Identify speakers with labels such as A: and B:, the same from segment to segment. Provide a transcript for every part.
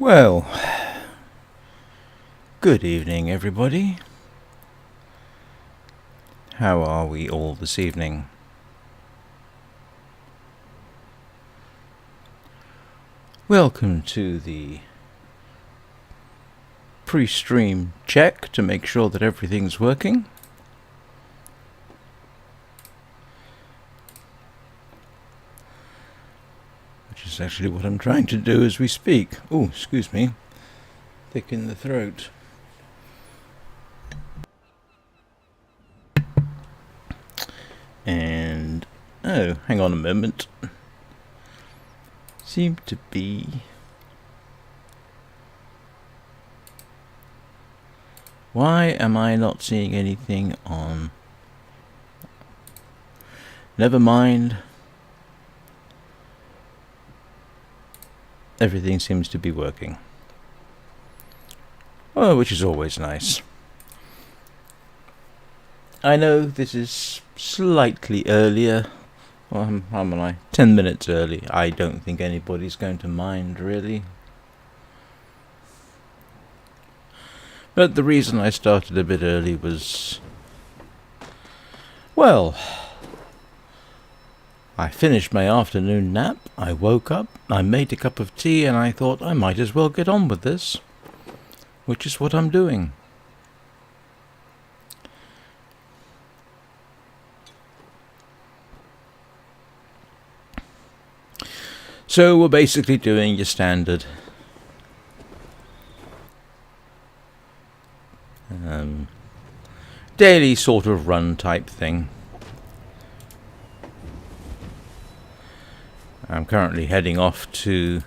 A: Well, good evening everybody. How are we all this evening? Welcome to the pre-stream check to make sure that everything's working. Which is actually what I'm trying to do as we speak. Oh, excuse me. Thick in the throat. And, oh, hang on a moment. Seem to be... Why am I not seeing anything on... Never mind. Everything seems to be working. Oh, which is always nice. I know this is slightly earlier. Well, how am I? 10 minutes early. I don't think anybody's going to mind, really. But the reason I started a bit early was... Well... I finished my afternoon nap, I woke up, I made a cup of tea, and I thought I might as well get on with this. Which is what I'm doing. So we're basically doing your standard daily sort of run type thing. I'm currently heading off to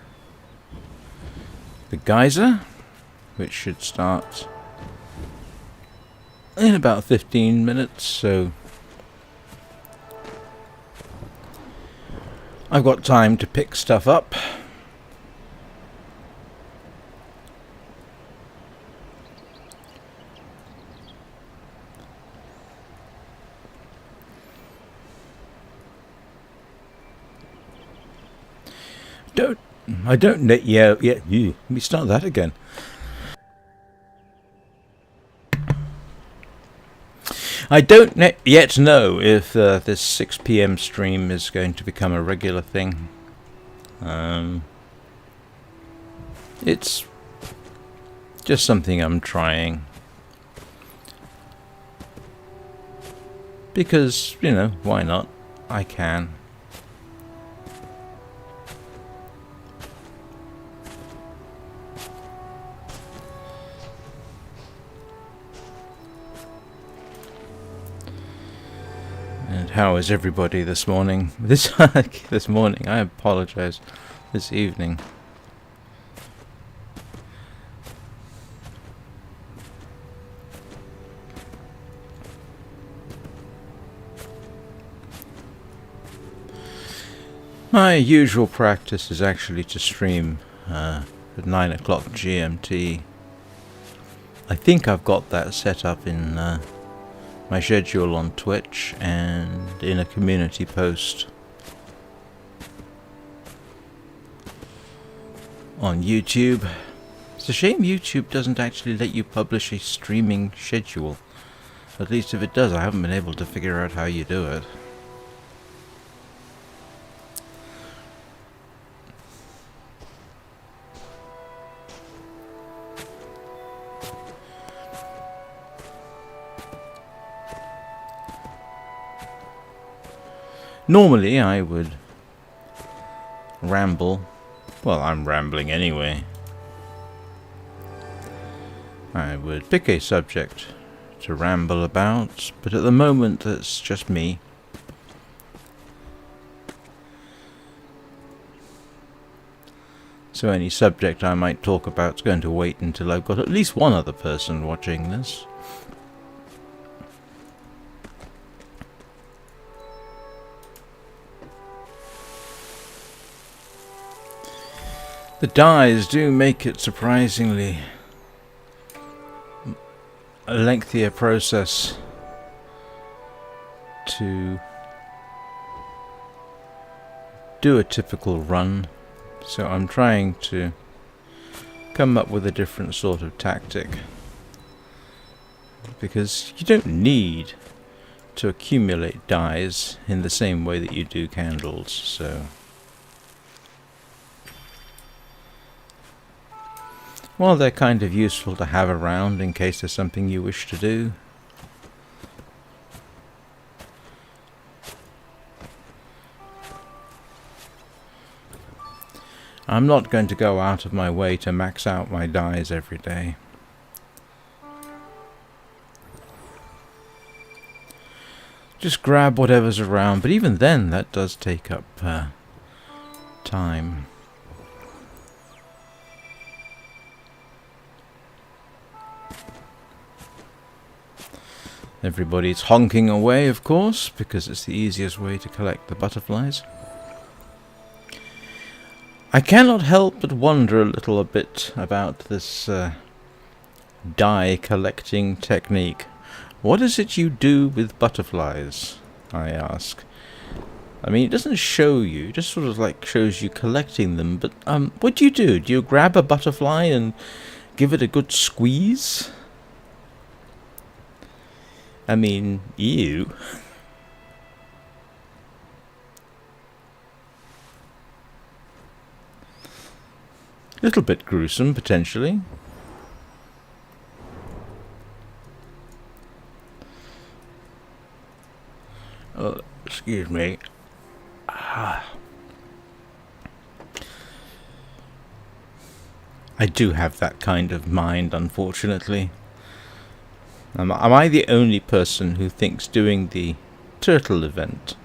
A: the geyser, which should start in about 15 minutes, so I've got time to pick stuff up. I don't let me start that again. I don't yet know if this 6 PM stream is going to become a regular thing. It's just something I'm trying. Because, you know, why not? I can. And how is everybody this morning? This morning, I apologize. This evening. My usual practice is actually to stream at 9 o'clock GMT. I think I've got that set up in my schedule on Twitch and in a community post on YouTube. It's a shame YouTube doesn't actually let you publish a streaming schedule. At least if it does, I haven't been able to figure out how you do it. Normally I would ramble. Well, I'm rambling anyway. I would pick a subject to ramble about, but at the moment that's just me. So any subject I might talk about is going to wait until I've got at least one other person watching this. The dyes do make it surprisingly a lengthier process to do a typical run, so I'm trying to come up with a different sort of tactic. Because you don't need to accumulate dyes in the same way that you do candles, so... Well, they're kind of useful to have around in case there's something you wish to do. I'm not going to go out of my way to max out my dyes every day. Just grab whatever's around, but even then that does take up time. Everybody's honking away, of course, because it's the easiest way to collect the butterflies. I cannot help but wonder a little bit about this dye collecting technique. What is it you do with butterflies, I ask? I mean, it doesn't show you, it just sort of like shows you collecting them, but what do you do? Do you grab a butterfly and give it a good squeeze? I mean, ew. A little bit gruesome, potentially. Oh, excuse me. I do have that kind of mind, unfortunately. Am I the only person who thinks doing the turtle event,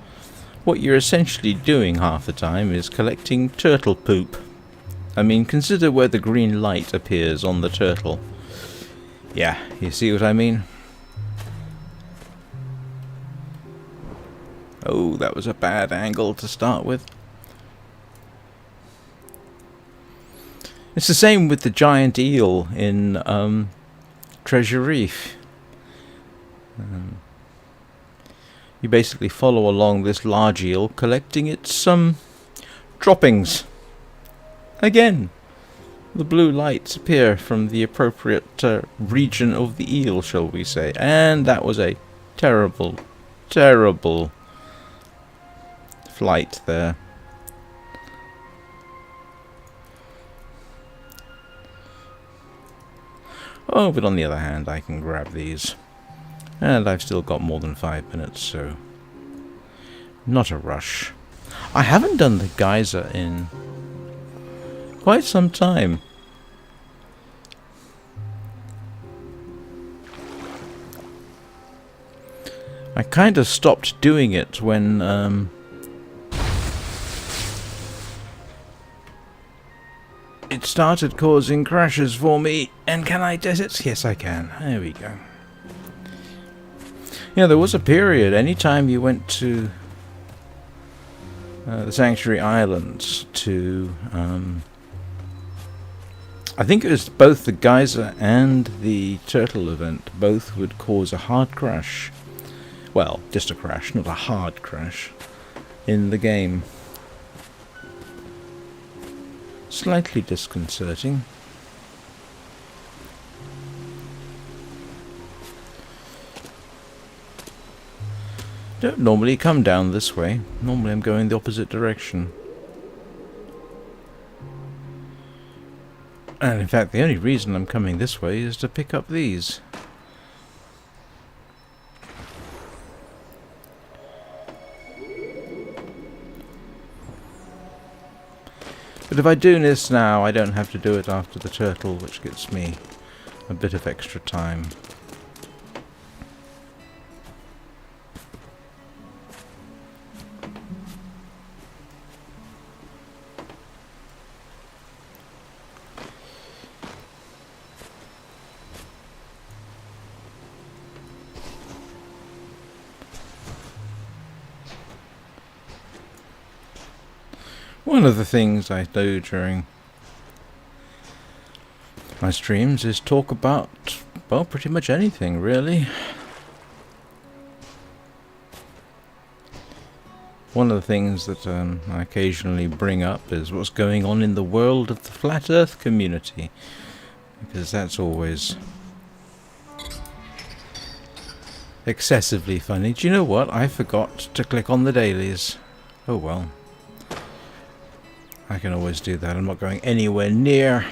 A: what you're essentially doing half the time is collecting turtle poop? I mean, consider where the green light appears on the turtle. Yeah, you see what I mean? Oh, that was a bad angle to start with. It's the same with the giant eel in Treasure Reef. You basically follow along this large eel, collecting its droppings. Again, the blue lights appear from the appropriate region of the eel, shall we say. And that was a terrible, terrible flight there. Oh, but on the other hand, I can grab these. And I've still got more than 5 minutes, so not a rush. I haven't done the geyser in quite some time. I kind of stopped doing it when it started causing crashes for me. And can I do it? Yes, I can. There we go. Yeah, there was a period, anytime you went to the Sanctuary Islands to, I think it was both the geyser and the turtle event, both would cause a hard crash. Well, just a crash, not a hard crash, in the game. Slightly disconcerting. Don't normally come down this way. Normally I'm going the opposite direction. And in fact, the only reason I'm coming this way is to pick up these. But if I do this now, I don't have to do it after the turtle, which gets me a bit of extra time. One of the things I do during my streams is talk about, well, pretty much anything, really. One of the things that I occasionally bring up is what's going on in the world of the Flat Earth community. because that's always excessively funny. Do you know what? I forgot to click on the dailies. Oh well. I can always do that. I'm not going anywhere near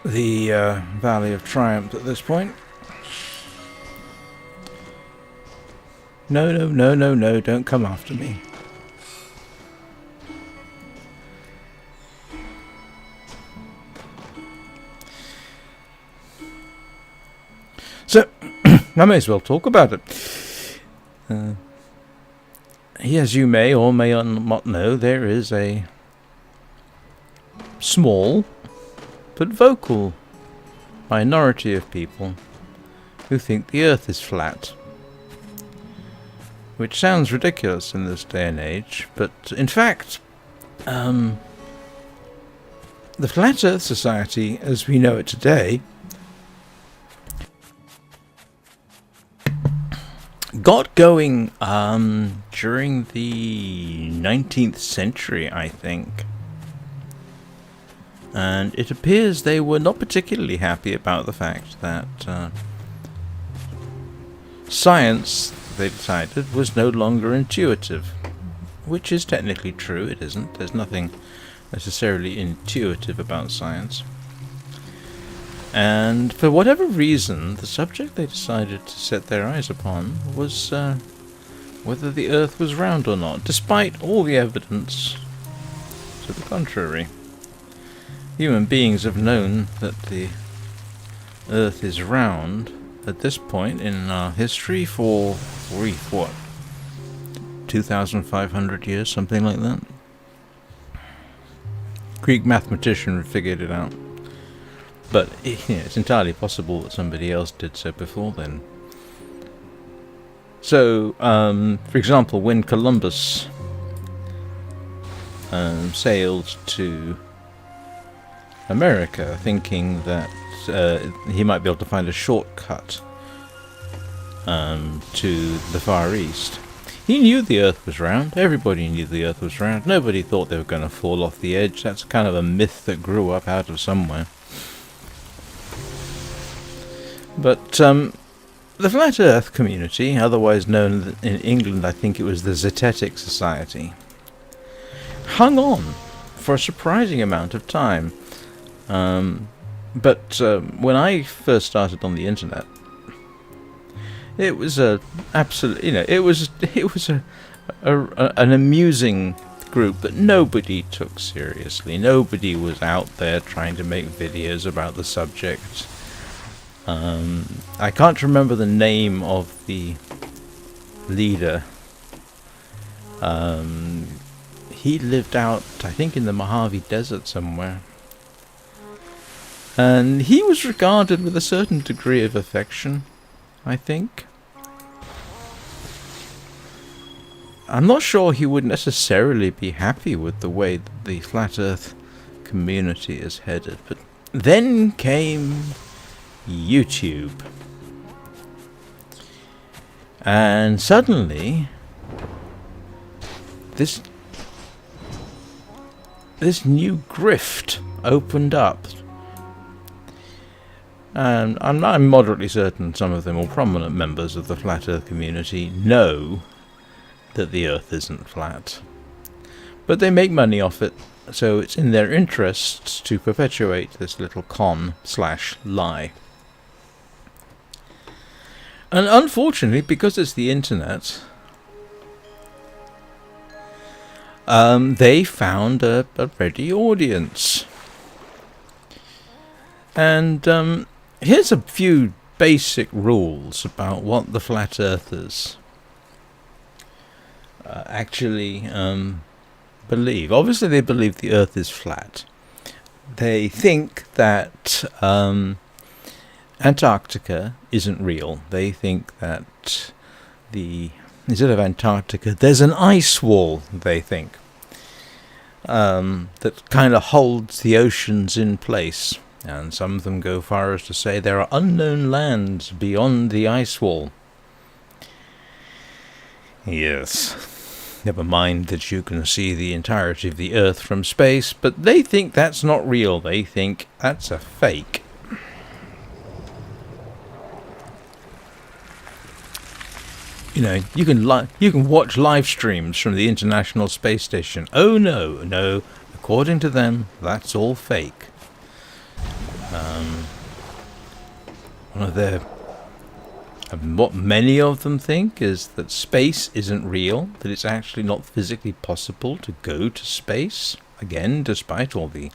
A: the Valley of Triumph at this point. No, no, no, no, no, don't come after me. So, I may as well talk about it. As you may or may not know, there is a small but vocal minority of people who think the Earth is flat. Which sounds ridiculous in this day and age, but in fact, the Flat Earth Society, as we know it today, got going during the 19th century, I think. And it appears they were not particularly happy about the fact that science, they decided, was no longer intuitive. Which is technically true, it isn't. There's nothing necessarily intuitive about science. And for whatever reason, the subject they decided to set their eyes upon was whether the Earth was round or not, despite all the evidence to the contrary. Human beings have known that the Earth is round at this point in our history for, what, 2,500 years, something like that? Greek mathematician figured it out. But it's entirely possible that somebody else did so before then. So, for example, when Columbus sailed to America, thinking that he might be able to find a shortcut to the Far East, he knew the Earth was round. Everybody knew the Earth was round. Nobody thought they were going to fall off the edge. That's kind of a myth that grew up out of somewhere. But the Flat Earth community, otherwise known in England, I think it was the Zetetic Society, hung on for a surprising amount of time. But when I first started on the internet, it was an amusing group that nobody took seriously. Nobody was out there trying to make videos about the subject. I can't remember the name of the leader. He lived out, I think, in the Mojave Desert somewhere. And he was regarded with a certain degree of affection, I think. I'm not sure he would necessarily be happy with the way that the Flat Earth community is headed. But then came YouTube. And suddenly, this new grift opened up. And I'm moderately certain some of them, or prominent members of the Flat Earth community, know that the Earth isn't flat. But they make money off it, so it's in their interests to perpetuate this little con/lie. And unfortunately, because it's the internet, they found a ready audience. And here's a few basic rules about what the Flat Earthers actually believe. Obviously, they believe the Earth is flat. They think that Antarctica isn't real. They think that instead of Antarctica, there's an ice wall, they think, that kind of holds the oceans in place. And some of them go far as to say there are unknown lands beyond the ice wall. Yes. Never mind that you can see the entirety of the Earth from space, but they think that's not real. They think that's a fake. You know, you can watch live streams from the International Space Station. Oh no, according to them, that's all fake. One of their what many of them think is that space isn't real, that it's actually not physically possible to go to space. Again, despite all the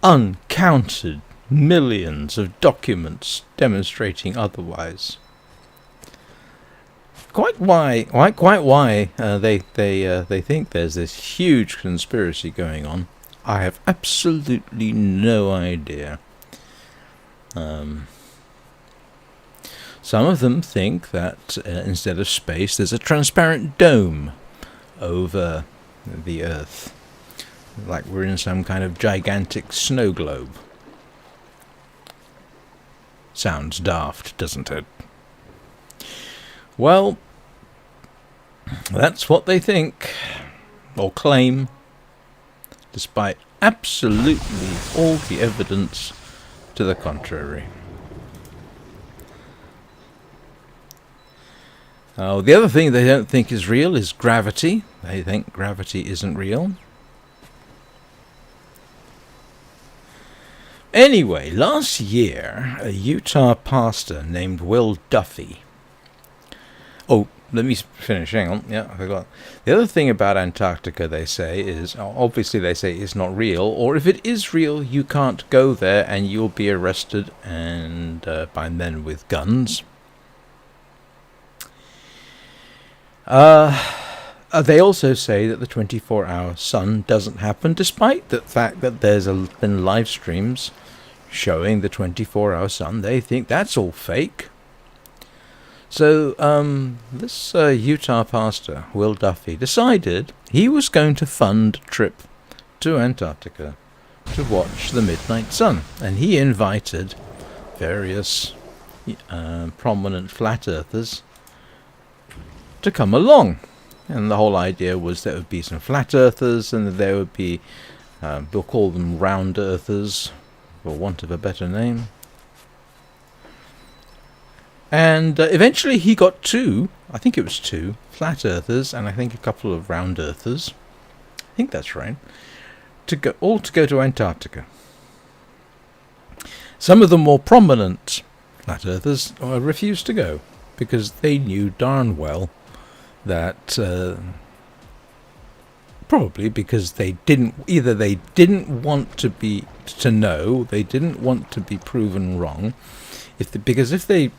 A: uncounted millions of documents demonstrating otherwise. Quite why they think there's this huge conspiracy going on, I have absolutely no idea. Some of them think that instead of space, there's a transparent dome over the Earth, like we're in some kind of gigantic snow globe. Sounds daft, doesn't it? Well, that's what they think, or claim, despite absolutely all the evidence to the contrary. The other thing they don't think is real is gravity. They think gravity isn't real. Anyway, last year, a Utah pastor named Will Duffy... Oh, let me finish. Hang on. Yeah, I forgot. The other thing about Antarctica, they say, is... Obviously, they say it's not real. Or if it is real, you can't go there and you'll be arrested and by men with guns. They also say that the 24-hour sun doesn't happen, despite the fact that there's been live streams showing the 24-hour sun. They think that's all fake. So this Utah pastor, Will Duffy, decided he was going to fund a trip to Antarctica to watch the midnight sun. And he invited various prominent flat earthers to come along. And the whole idea was there would be some flat earthers and there would be, we'll call them round earthers, for want of a better name. And eventually he got two flat earthers and I think a couple of round earthers, I think that's right, to go to Antarctica. Some of the more prominent flat earthers refused to go because they knew darn well that probably because they didn't want to know, they didn't want to be proven wrong. Because if they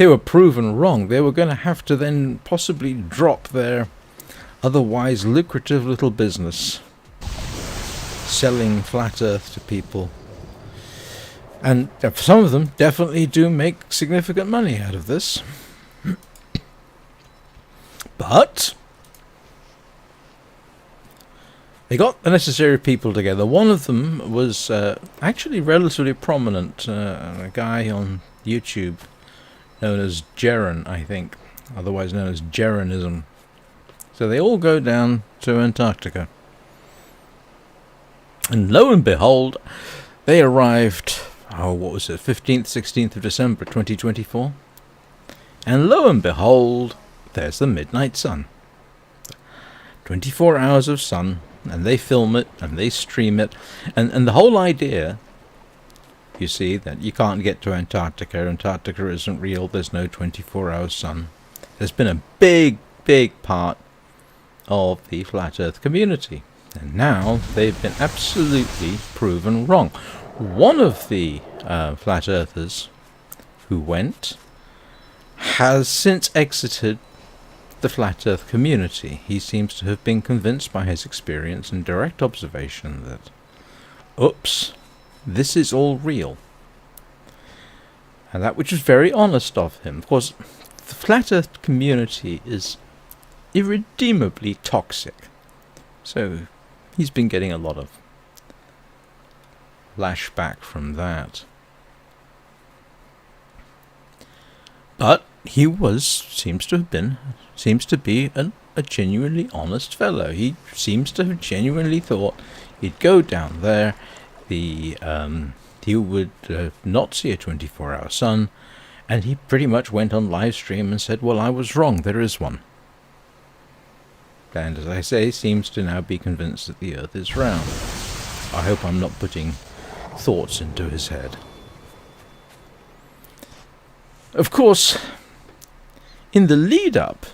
A: were proven wrong, they were going to have to then possibly drop their otherwise lucrative little business selling flat earth to people. And some of them definitely do make significant money out of this. But they got the necessary people together. One of them was actually relatively prominent, a guy on YouTube known as Jeren, I think, otherwise known as Jerenism. So they all go down to Antarctica. And lo and behold, they arrived, 15th, 16th of December 2024. And lo and behold, there's the midnight sun. 24 hours of sun, and they film it, and they stream it. And the whole idea, you see, that you can't get to Antarctica. Antarctica isn't real. There's no 24-hour sun. There's been a big, big part of the flat earth community. And now they've been absolutely proven wrong. One of the flat earthers who went has since exited the flat earth community. He seems to have been convinced by his experience and direct observation that, oops, this is all real. And that which was very honest of him. Of course, the flat earth community is irredeemably toxic. So he's been getting a lot of lashback from that. But he seems to be a genuinely honest fellow. He seems to have genuinely thought he'd go down there, he would not see a 24-hour sun, and he pretty much went on live stream and said, well, I was wrong, there is one. And as I say, seems to now be convinced that the Earth is round. I hope I'm not putting thoughts into his head. Of course, in the lead-up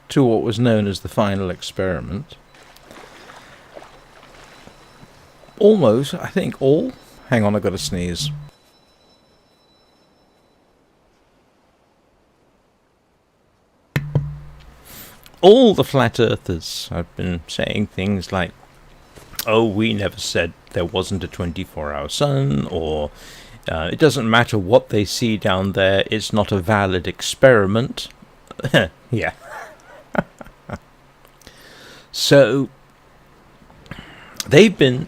A: to what was known as the final experiment, almost, I think all... Hang on, I've got to sneeze. All the flat earthers have been saying things like, oh, we never said there wasn't a 24-hour sun, or it doesn't matter what they see down there, it's not a valid experiment. Yeah. So, they've been,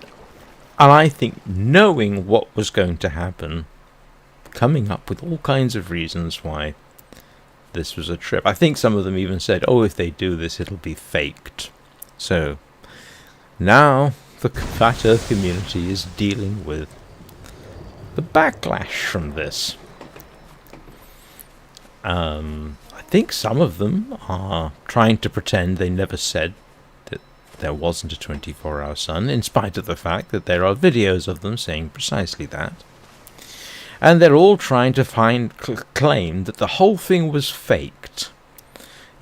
A: and I think knowing what was going to happen, coming up with all kinds of reasons why this was a trip. I think some of them even said, oh, if they do this, it'll be faked. So, now the Flat Earth community is dealing with the backlash from this. I think some of them are trying to pretend they never said that there wasn't a 24-hour sun, in spite of the fact that there are videos of them saying precisely that. And they're all trying to claim that the whole thing was faked,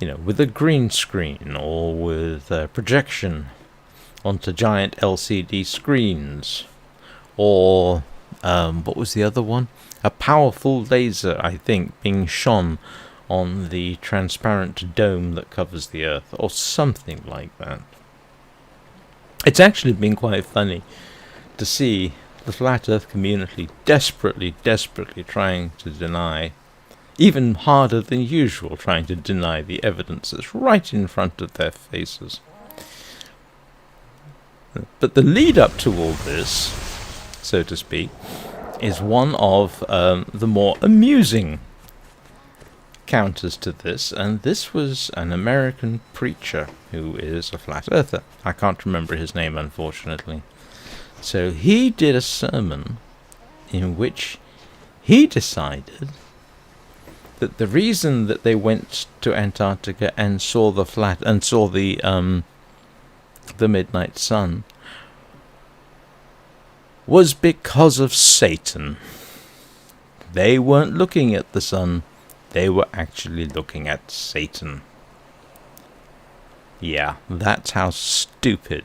A: with a green screen or with projection onto giant LCD screens, or what was the other one? A powerful laser, I think, being shone on the transparent dome that covers the Earth, or something like that. It's actually been quite funny to see the Flat Earth community desperately trying to deny, even harder than usual, trying to deny the evidence that's right in front of their faces. But the lead up to all this, so to speak, is one of the more amusing counters to this, and this was an American preacher who is a flat earther. I can't remember his name, unfortunately. So he did a sermon in which he decided that the reason that they went to Antarctica and saw the midnight sun was because of Satan. They weren't looking at the sun, they were actually looking at Satan. Yeah, that's how stupid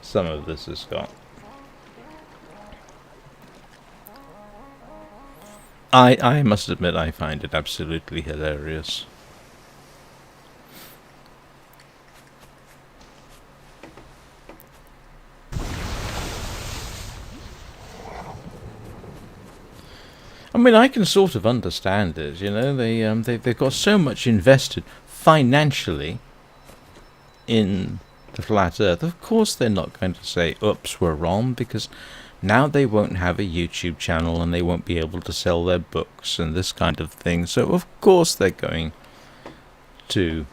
A: some of this has got. I must admit I find it absolutely hilarious. I mean, I can sort of understand it, they've got so much invested financially in the flat earth. Of course they're not going to say, oops, we're wrong, because now they won't have a YouTube channel and they won't be able to sell their books and this kind of thing. So of course they're going to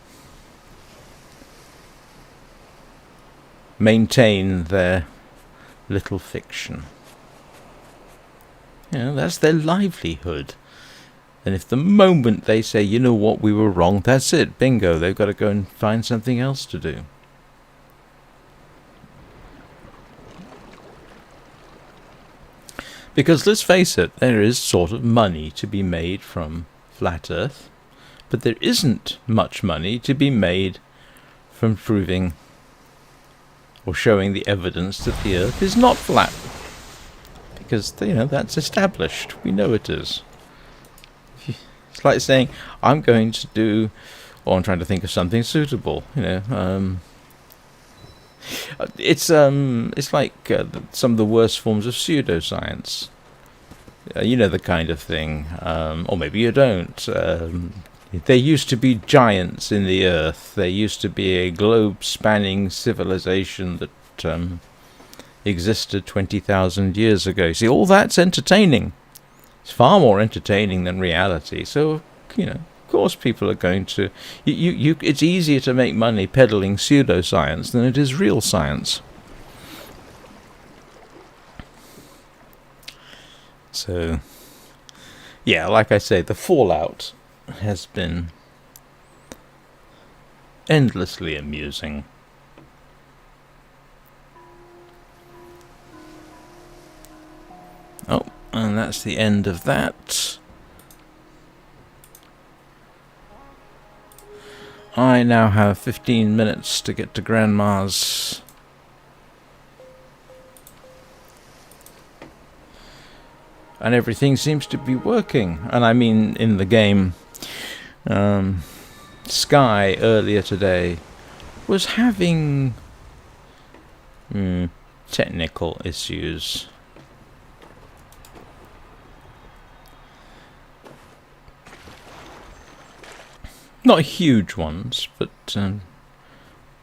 A: maintain their little fiction. That's their livelihood. And if the moment they say, you know what, we were wrong, that's it, bingo, they've got to go and find something else to do. Because let's face it, there is sort of money to be made from flat Earth, but there isn't much money to be made from proving or showing the evidence that the Earth is not flat. Because, that's established. We know it is. It's like saying, I'm going to do, or I'm trying to think of something suitable, It's like some of the worst forms of pseudoscience. The kind of thing, or maybe you don't. There used to be giants in the earth. There used to be a globe-spanning civilization that existed 20,000 years ago. See, all that's entertaining. It's far more entertaining than reality. So, of course people are going to... it's easier to make money peddling pseudoscience than it is real science. So, yeah, like I say, the fallout has been endlessly amusing. Oh, and that's the end of that. I now have 15 minutes to get to Grandma's. And everything seems to be working. And I mean, in the game, Sky earlier today was having technical issues. Not huge ones, but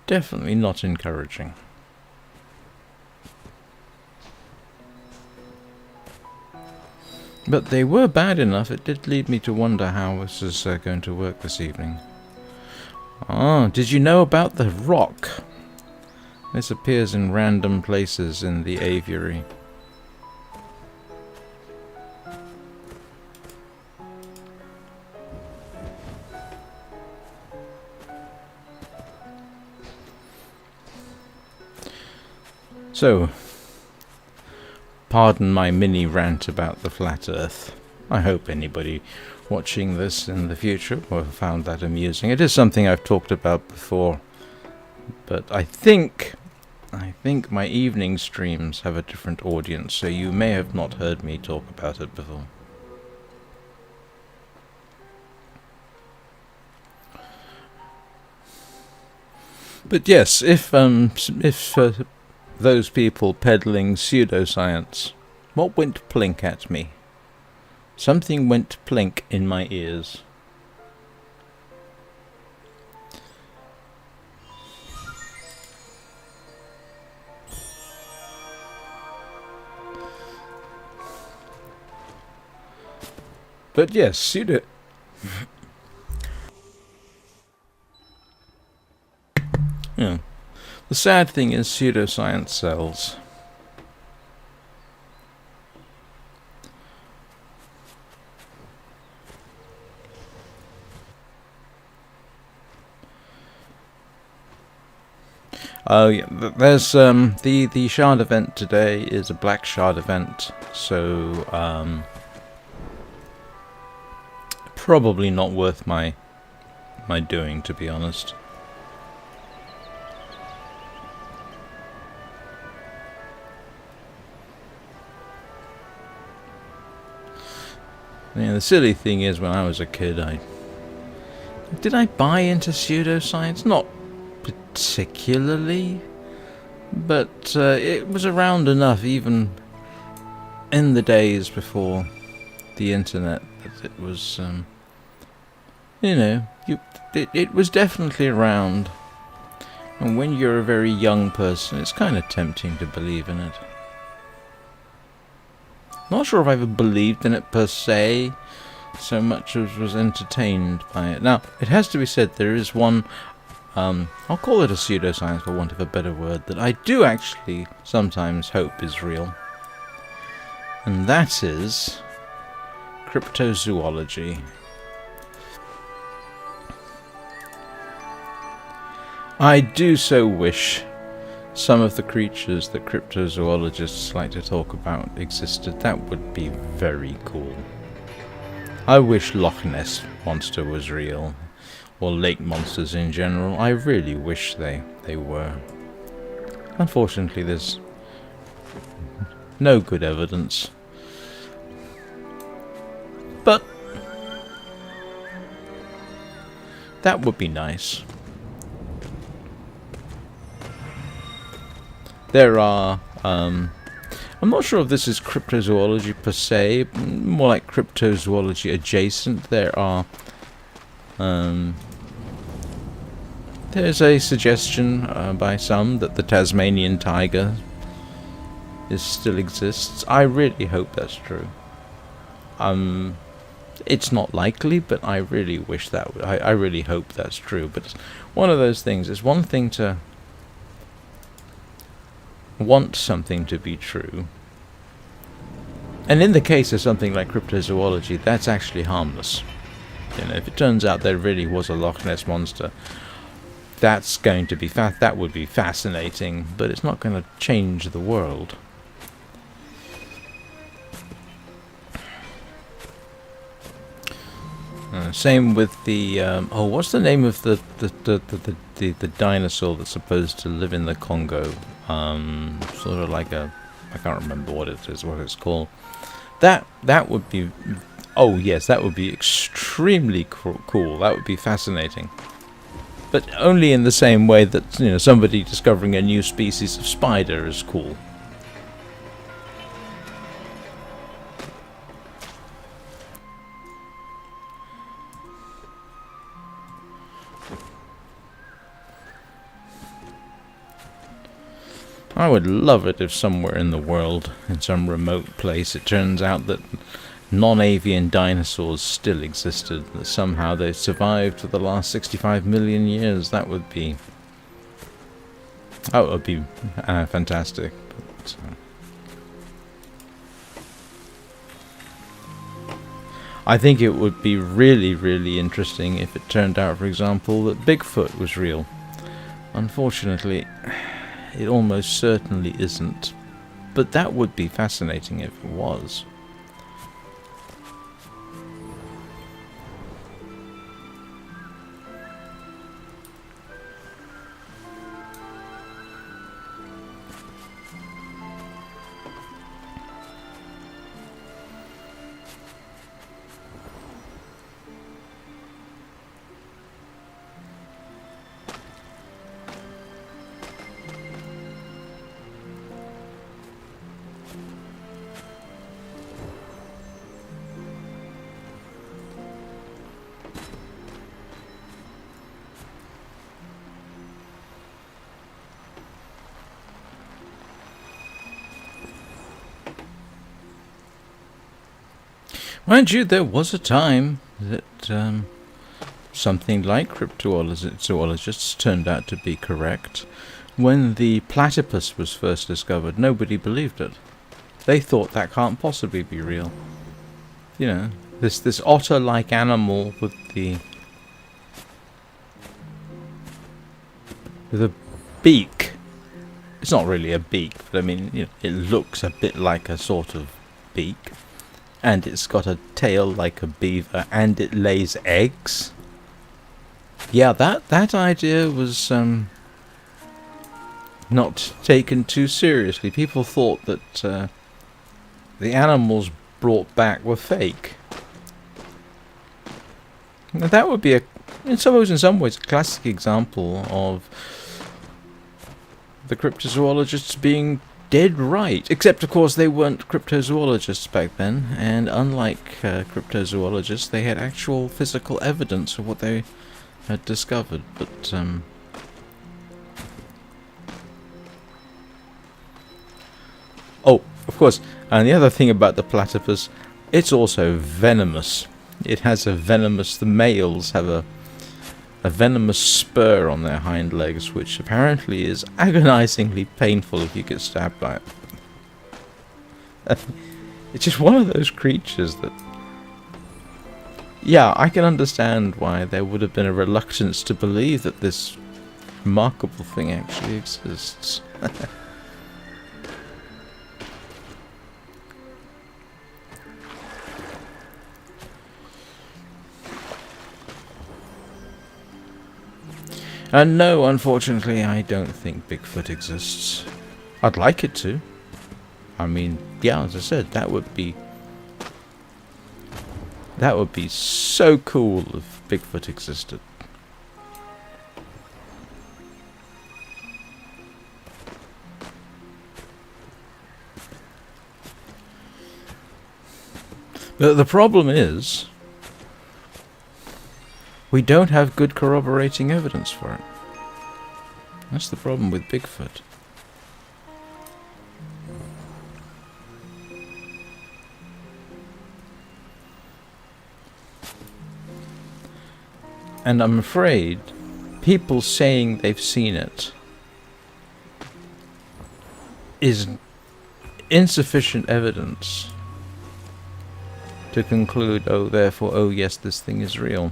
A: definitely not encouraging. But they were bad enough, it did lead me to wonder how this is going to work this evening. Ah, did you know about the rock? This appears in random places in the aviary. So, pardon my mini rant about the flat Earth. I hope anybody watching this in the future will have found that amusing. It is something I've talked about before, but I think my evening streams have a different audience, so you may have not heard me talk about it before. But yes, if those people peddling pseudoscience, what went plink at me? Something went plink in my ears. But yes, pseudo... yeah. The sad thing is pseudoscience sells. Oh yeah, there's the shard event today is a black shard event, so probably not worth my doing, to be honest. Yeah, the silly thing is, when I was a kid, did I buy into pseudoscience? Not particularly, but it was around enough, even in the days before the internet, that it was, it was definitely around. And when you're a very young person, it's kind of tempting to believe in it. Not sure if I ever believed in it per se, so much as was entertained by it. Now, it has to be said, there is one, I'll call it a pseudoscience for want of a better word, that I do actually sometimes hope is real. And that is cryptozoology. I do so wish some of the creatures that cryptozoologists like to talk about existed. That would be very cool. I wish Loch Ness Monster was real, or lake monsters in general. I really wish they were. Unfortunately, there's no good evidence. But that would be nice. There are, I'm not sure if this is cryptozoology per se, more like cryptozoology adjacent. There are, there's a suggestion by some that the Tasmanian tiger still exists. I really hope that's true. It's not likely, but I really wish that. I really hope that's true. But it's one of those things. It's one thing to want something to be true, and in the case of something like cryptozoology, that's actually harmless. You know, if it turns out there really was a Loch Ness monster, that's going to be that would be fascinating, but it's not going to change the world. Same with the what's the name of the dinosaur that's supposed to live in the Congo? Sort of like I can't remember what it's called. That would be, oh yes, that would be extremely cool. That would be fascinating. But only in the same way that, you know, somebody discovering a new species of spider is cool. I would love it if somewhere in the world, in some remote place, it turns out that non-avian dinosaurs still existed, that somehow they survived for the last 65 million years. That would be fantastic. But, I think it would be really, really interesting if it turned out, for example, that Bigfoot was real. Unfortunately, it almost certainly isn't. But that would be fascinating if it was. Mind you, there was a time that something like cryptozoologists turned out to be correct. When the platypus was first discovered, nobody believed it. They thought that can't possibly be real. You know, this otter-like animal with a beak. It's not really a beak, but I mean, you know, it looks a bit like a sort of beak. And it's got a tail like a beaver, and it lays eggs. Yeah, that idea was not taken too seriously. People thought that the animals brought back were fake. Now, that would be I suppose in some ways, a classic example of the cryptozoologists being dead right. Except, of course, they weren't cryptozoologists back then, and unlike cryptozoologists, they had actual physical evidence of what they had discovered. But oh, of course, and the other thing about the platypus, it's also venomous. It has a venomous. The males have a venomous spur on their hind legs, which apparently is agonizingly painful if you get stabbed by it. It's just one of those creatures that... Yeah, I can understand why there would have been a reluctance to believe that this remarkable thing actually exists. And no, unfortunately, I don't think Bigfoot exists. I'd like it to. I mean, yeah, as I said, that would be so cool if Bigfoot existed. But the problem is, we don't have good corroborating evidence for it. That's the problem with Bigfoot. And I'm afraid people saying they've seen it is insufficient evidence to conclude, oh yes, this thing is real.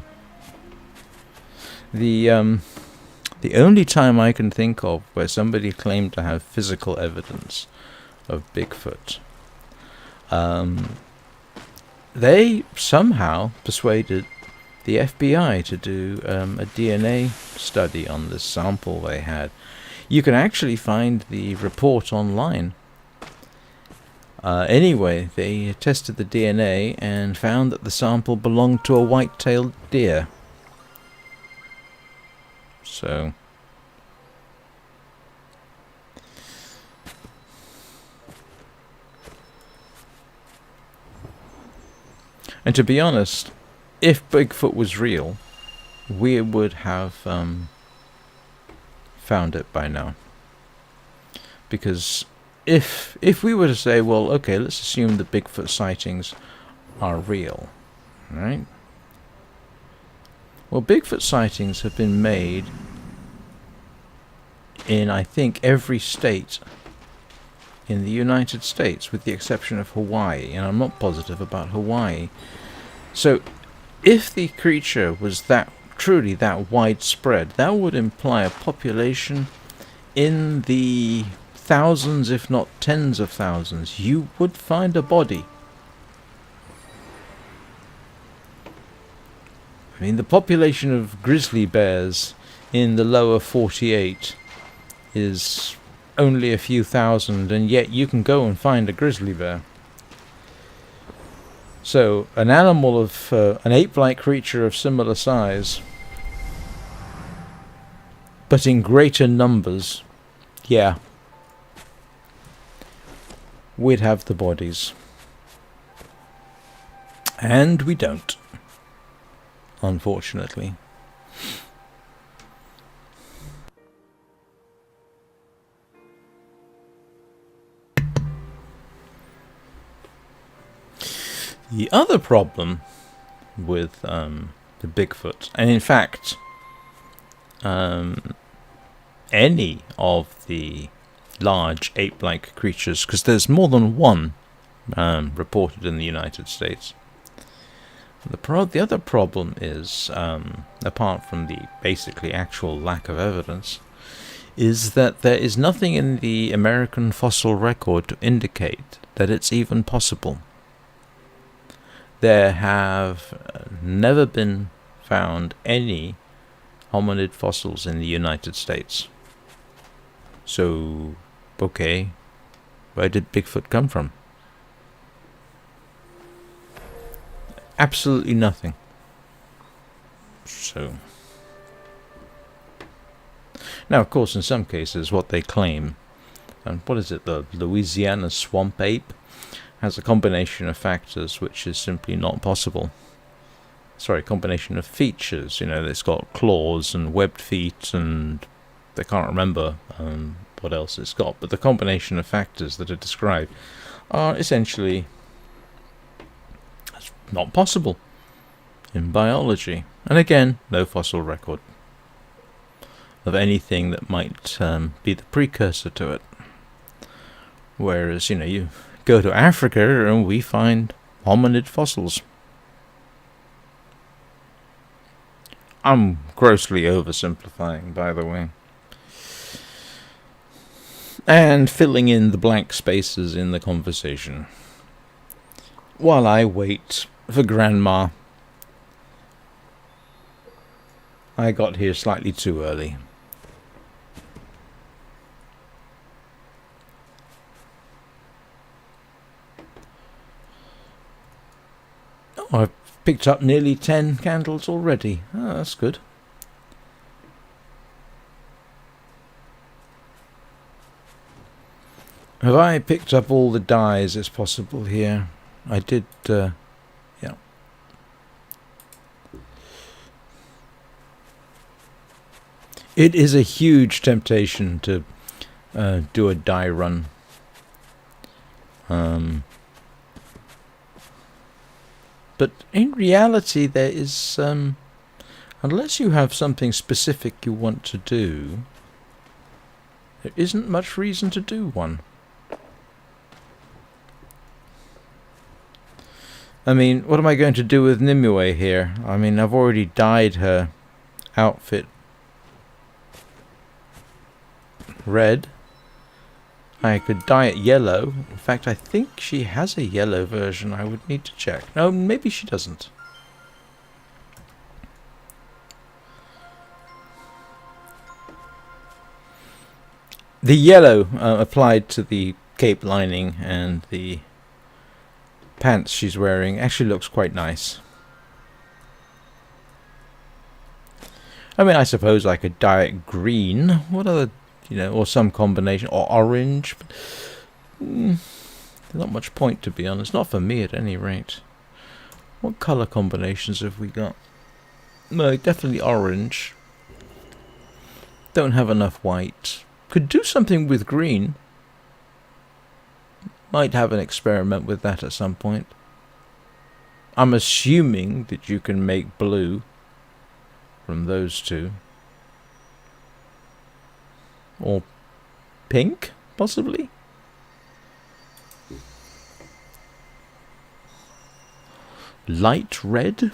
A: The only time I can think of where somebody claimed to have physical evidence of Bigfoot, they somehow persuaded the FBI to do a DNA study on this sample they had. You can actually find the report online. Anyway, they tested the DNA and found that the sample belonged to a white-tailed deer. So, and to be honest, if Bigfoot was real, we would have found it by now. Because if we were to say, well, okay, let's assume the Bigfoot sightings are real, right? Well, Bigfoot sightings have been made in, I think, every state in the United States, with the exception of Hawaii, and I'm not positive about Hawaii. So, if the creature was truly that widespread, that would imply a population in the thousands, if not tens of thousands. You would find a body. I mean, the population of grizzly bears in the lower 48 is only a few thousand, and yet you can go and find a grizzly bear. So, an animal of an ape-like creature of similar size, but in greater numbers, yeah, we'd have the bodies. And we don't, unfortunately. The other problem with the Bigfoot, and in fact, any of the large ape-like creatures, because there's more than one reported in the United States. The other problem is, apart from the basically actual lack of evidence, is that there is nothing in the American fossil record to indicate that it's even possible. There have never been found any hominid fossils in the United States. So, okay, where did Bigfoot come from? Absolutely nothing. So, now of course in some cases what they claim, and what is it, the Louisiana swamp ape, has a combination of factors which is simply not possible. Sorry, combination of features. You know, it's got claws and webbed feet, and I can't remember what else it's got, but the combination of factors that are described are essentially not possible in biology. And again, no fossil record of anything that might be the precursor to it. Whereas, you know, you go to Africa and we find hominid fossils. I'm grossly oversimplifying, by the way, and filling in the blank spaces in the conversation while I wait for Grandma. I got here slightly too early. Oh, I've picked up nearly 10 candles already. Oh, that's good. Have I picked up all the dyes as possible here? I did, yeah. It is a huge temptation to do a dye run. But in reality, there is Unless you have something specific you want to do, there isn't much reason to do one. I mean, what am I going to do with Nimue here? I mean, I've already dyed her outfit red. I could dye it yellow. In fact, I think she has a yellow version. I would need to check. No, maybe she doesn't. The yellow applied to the cape lining and the pants she's wearing actually looks quite nice. I mean, I suppose I could dye it green. What other, or some combination, or orange. But, there's not much point, to be honest. Not for me, at any rate. What colour combinations have we got? No, definitely orange. Don't have enough white. Could do something with green. Might have an experiment with that at some point. I'm assuming that you can make blue from those two. Or pink, possibly? Light red?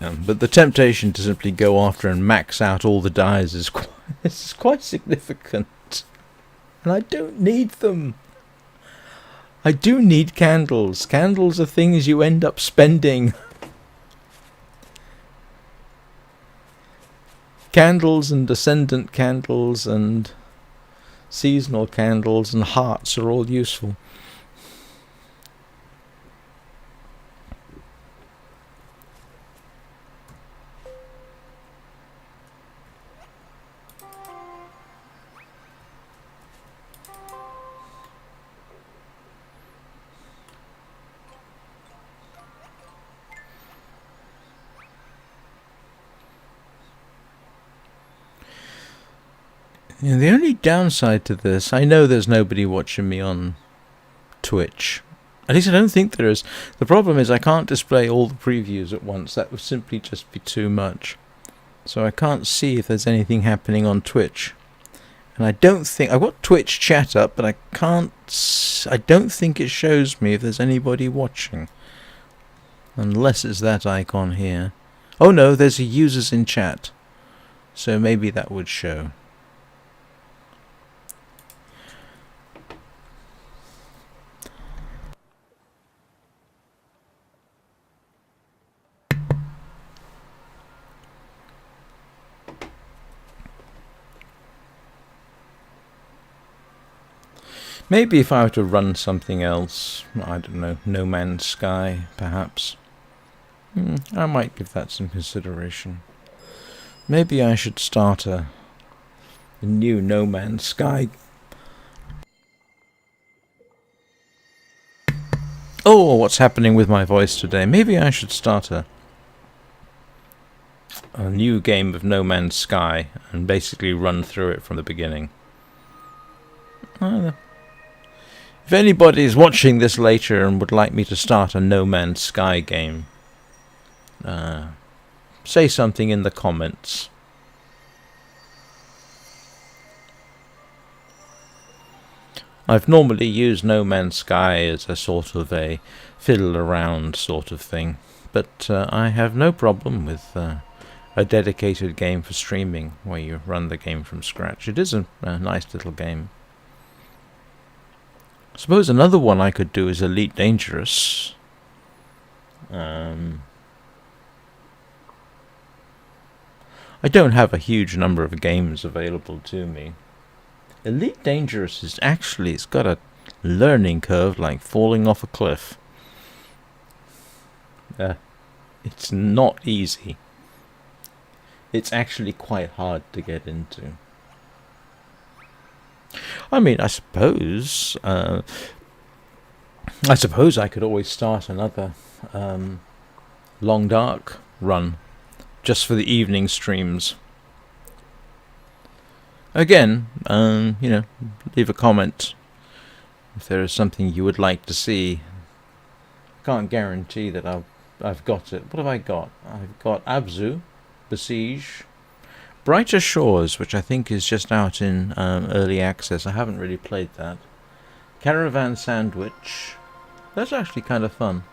A: But the temptation to simply go after and max out all the dyes is quite significant. And I don't need them. I do need candles. Candles are things you end up spending. Candles and ascendant candles and seasonal candles and hearts are all useful. Yeah, the only downside to this, I know there's nobody watching me on Twitch. At least I don't think there is. The problem is I can't display all the previews at once. That would simply just be too much. So I can't see if there's anything happening on Twitch. And I don't think... I've got Twitch chat up, but I don't think it shows me if there's anybody watching. Unless it's that icon here. Oh no, there's a users in chat. So maybe that would show. Maybe if I were to run something else, I don't know, No Man's Sky, perhaps. I might give that some consideration. Maybe I should start a new No Man's Sky. Oh, what's happening with my voice today? Maybe I should start a new game of No Man's Sky and basically run through it from the beginning. I don't know. If anybody is watching this later and would like me to start a No Man's Sky game, say something in the comments. I've normally used No Man's Sky as a sort of a fiddle around sort of thing, but I have no problem with a dedicated game for streaming where you run the game from scratch. It is a nice little game. I suppose another one I could do is Elite Dangerous. I don't have a huge number of games available to me. Elite Dangerous is actually, it's got a learning curve like falling off a cliff. It's not easy. It's actually quite hard to get into. I mean, I suppose I could always start another Long Dark run just for the evening streams. Again, leave a comment if there is something you would like to see Can't guarantee that I've got it. What have I got? I've got Abzu, Besiege, Brighter Shores, which I think is just out in early access. I haven't really played that. Caravan Sandwich. That's actually kind of fun.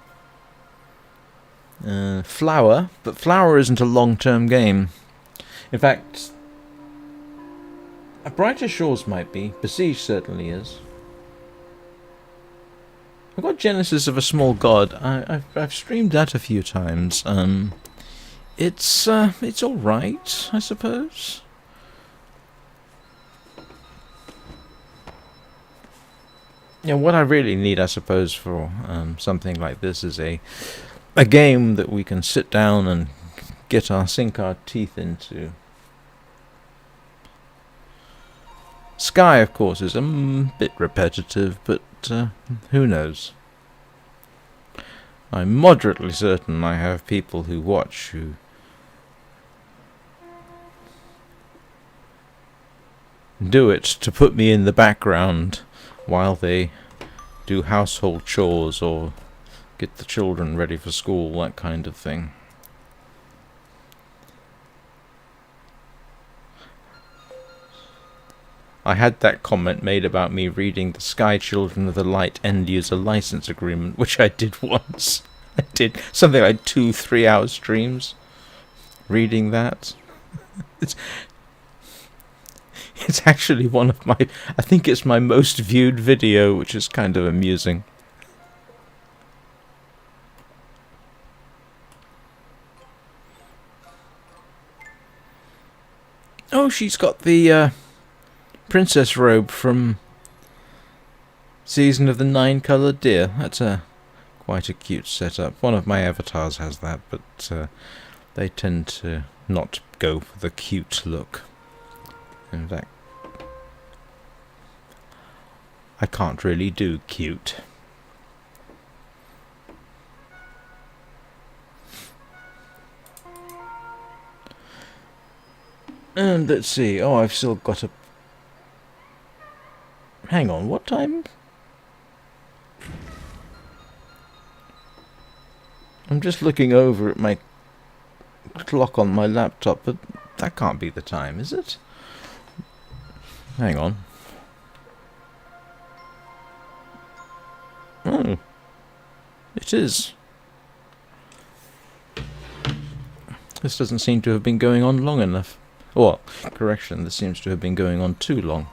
A: Flower, but Flower isn't a long-term game. In fact, Brighter Shores might be. Besiege certainly is. I've got Genesis of a Small God. I've streamed that a few times. It's all right, I suppose. Yeah, what I really need, I suppose, for something like this is a game that we can sit down and sink our teeth into. Sky, of course, is a bit repetitive, but who knows? I'm moderately certain I have people who watch who do it to put me in the background while they do household chores or get the children ready for school, that kind of thing. I had that comment made about me reading the Sky Children of the Light end-user license agreement, which I did once. I did something like 2-3 hour streams reading that. It's actually one of my... I think it's my most viewed video, which is kind of amusing. Oh, she's got the princess robe from Season of the Nine-Coloured Deer. That's quite a cute setup. One of my avatars has that, but they tend to not go for the cute look. In fact, I can't really do cute. And let's see. Oh, I've still got a... Hang on, what time? I'm just looking over at my clock on my laptop, but that can't be the time, is it? Hang on. Oh, it is. This doesn't seem to have been going on long enough. Well, correction, this seems to have been going on too long.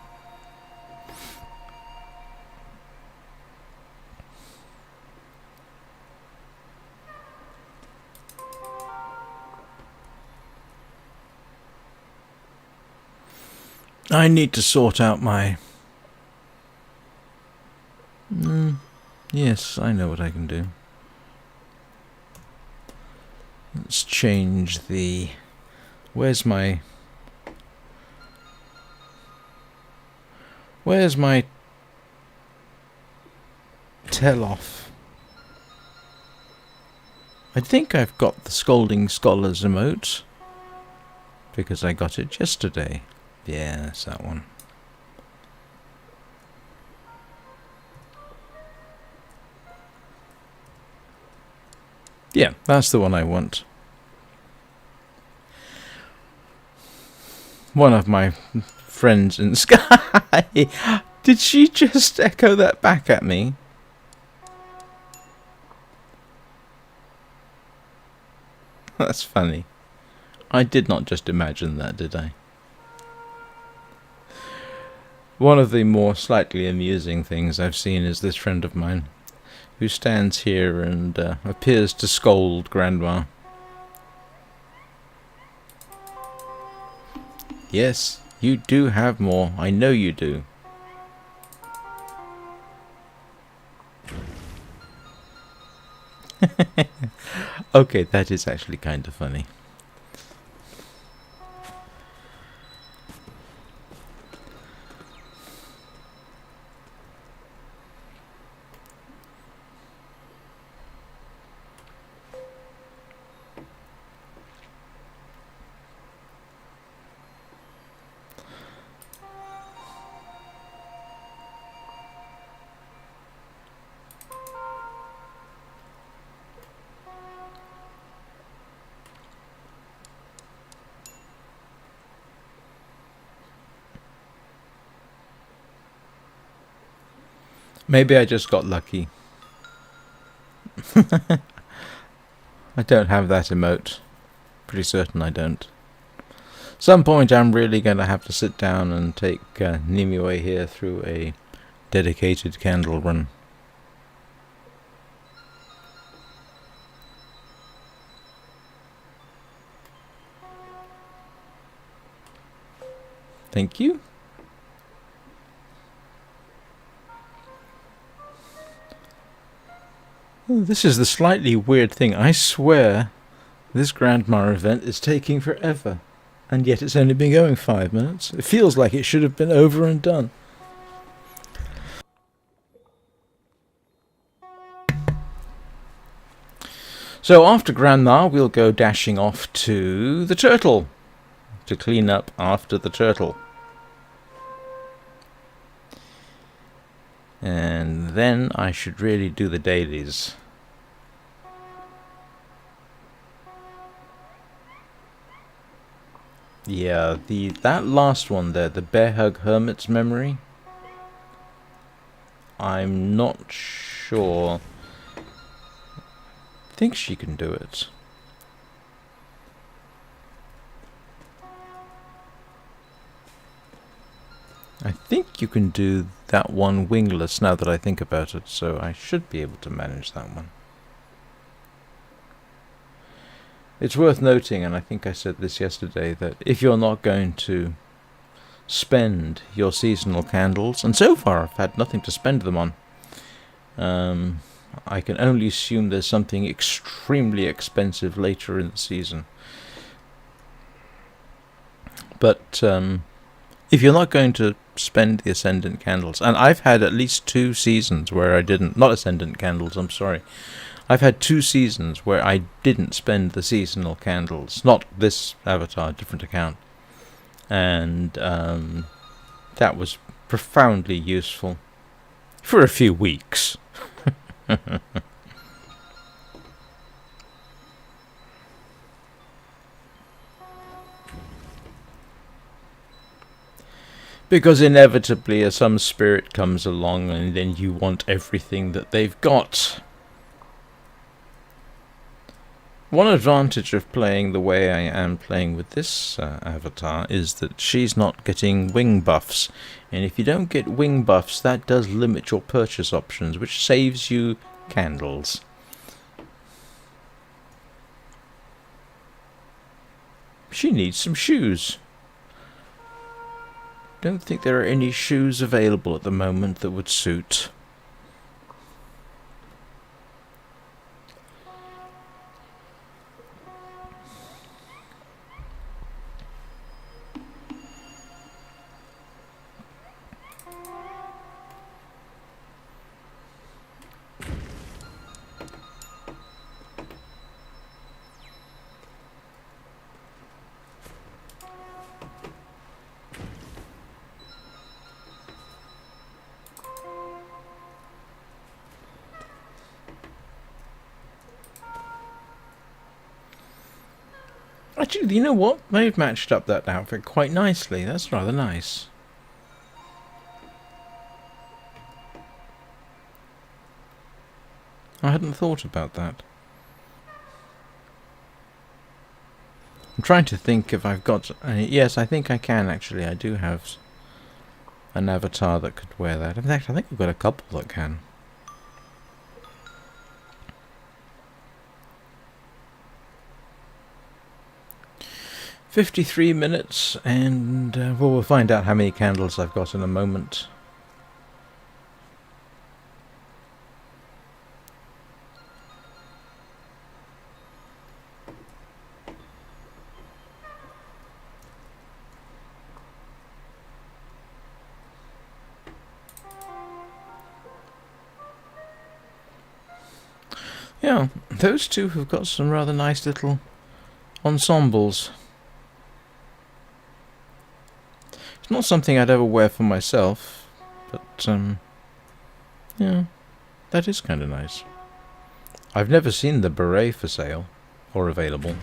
A: I need to sort out my... yes, I know what I can do. Let's change the... Where's my tell-off? I think I've got the Scolding Scholars emote, because I got it yesterday. Yeah, that's that one. Yeah, that's the one I want. One of my friends in Sky. Did she just echo that back at me? That's funny. I did not just imagine that, did I? One of the more slightly amusing things I've seen is this friend of mine who stands here and appears to scold Grandma. Yes, you do have more. I know you do. Okay, that is actually kind of funny. Maybe I just got lucky. I don't have that emote. Pretty certain I don't. Some point I'm really going to have to sit down and take Nimue here through a dedicated candle run. Thank you. Oh, this is the slightly weird thing. I swear this Grandma event is taking forever. And yet it's only been going 5 minutes. It feels like it should have been over and done. So after Grandma, we'll go dashing off to the turtle to clean up after the turtle. And then I should really do the dailies. Yeah, that last one there, the Bear Hug Hermit's Memory, I'm not sure. I think she can do it. I think you can do that one wingless now that I think about it, so I should be able to manage that one. It's worth noting, and I think I said this yesterday, that if you're not going to spend your seasonal candles, and so far I've had nothing to spend them on, I can only assume there's something extremely expensive later in the season. But if you're not going to spend the Ascendant candles, and I've had at least 2 seasons where I didn't, not Ascendant candles, I'm sorry, I've had 2 seasons where I didn't spend the seasonal candles, not this avatar, different account, and that was profoundly useful for a few weeks. Because inevitably some spirit comes along and then you want everything that they've got. One advantage of playing the way I am playing with this avatar is that she's not getting wing buffs. And if you don't get wing buffs, that does limit your purchase options, which saves you candles. She needs some shoes. Don't think there are any shoes available at the moment that would suit. Actually, you know what? They've matched up that outfit quite nicely. That's rather nice. I hadn't thought about that. I'm trying to think if I've got... yes, I think I can, actually. I do have an avatar that could wear that. In fact, I think I've got a couple that can. "53 minutes, and well, we'll find out how many candles I've got in a moment." Yeah, those two have got some rather nice little ensembles. It's not something I'd ever wear for myself, but yeah, that is kind of nice. I've never seen the beret for sale or available.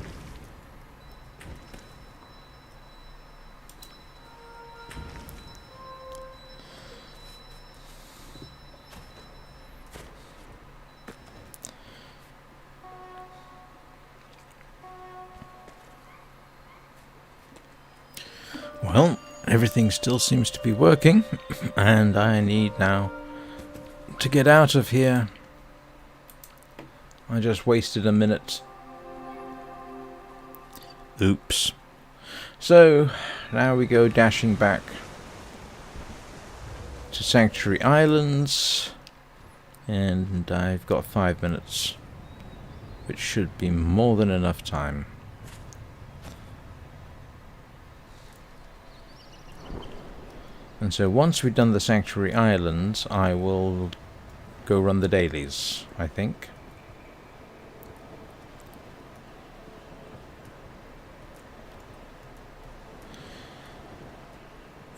A: everything still seems to be working, and I need now to get out of here. I just wasted a minute. Oops. So, now we go dashing back to Sanctuary Islands, and I've got 5 minutes, which should be more than enough time. And so once we've done the Sanctuary Islands, I will go run the dailies, I think.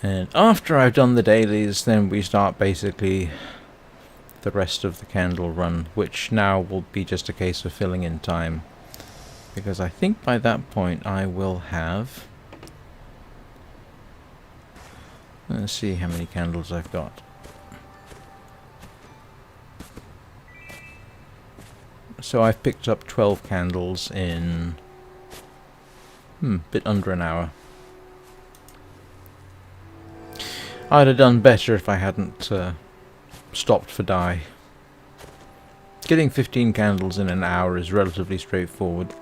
A: And after I've done the dailies, then we start basically the rest of the candle run, which now will be just a case of filling in time. Because I think by that point I will have... Let's see how many candles I've got. So I've picked up 12 candles in a bit under an hour. I'd have done better if I hadn't stopped for dye. Getting 15 candles in an hour is relatively straightforward.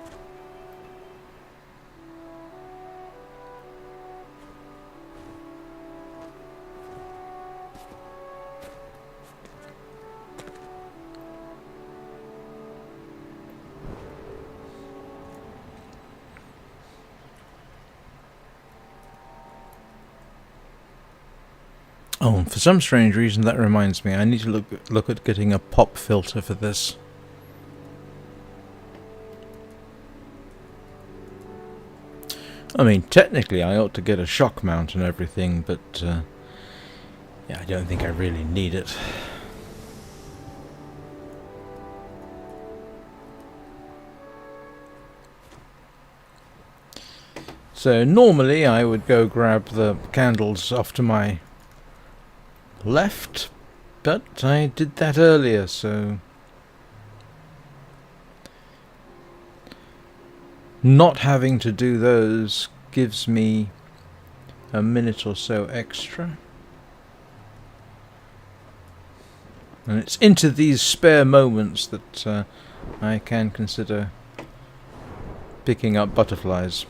A: Oh, for some strange reason that reminds me, I need to look at getting a pop filter for this. I mean, technically I ought to get a shock mount and everything, but yeah, I don't think I really need it. So normally I would go grab the candles off to my left, but I did that earlier, so not having to do those gives me a minute or so extra. And it's into these spare moments that I can consider picking up butterflies.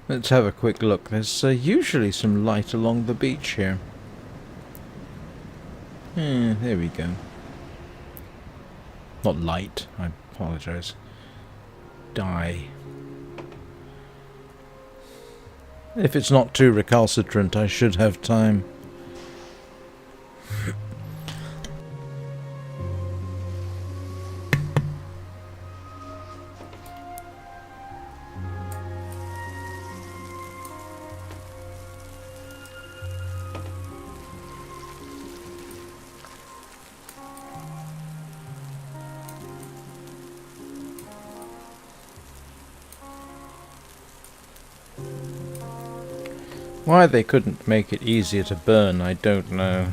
A: Let's have a quick look. There's usually some light along the beach here. There we go. Not light, I apologise. Dye. If it's not too recalcitrant, I should have time. Why they couldn't make it easier to burn, I don't know.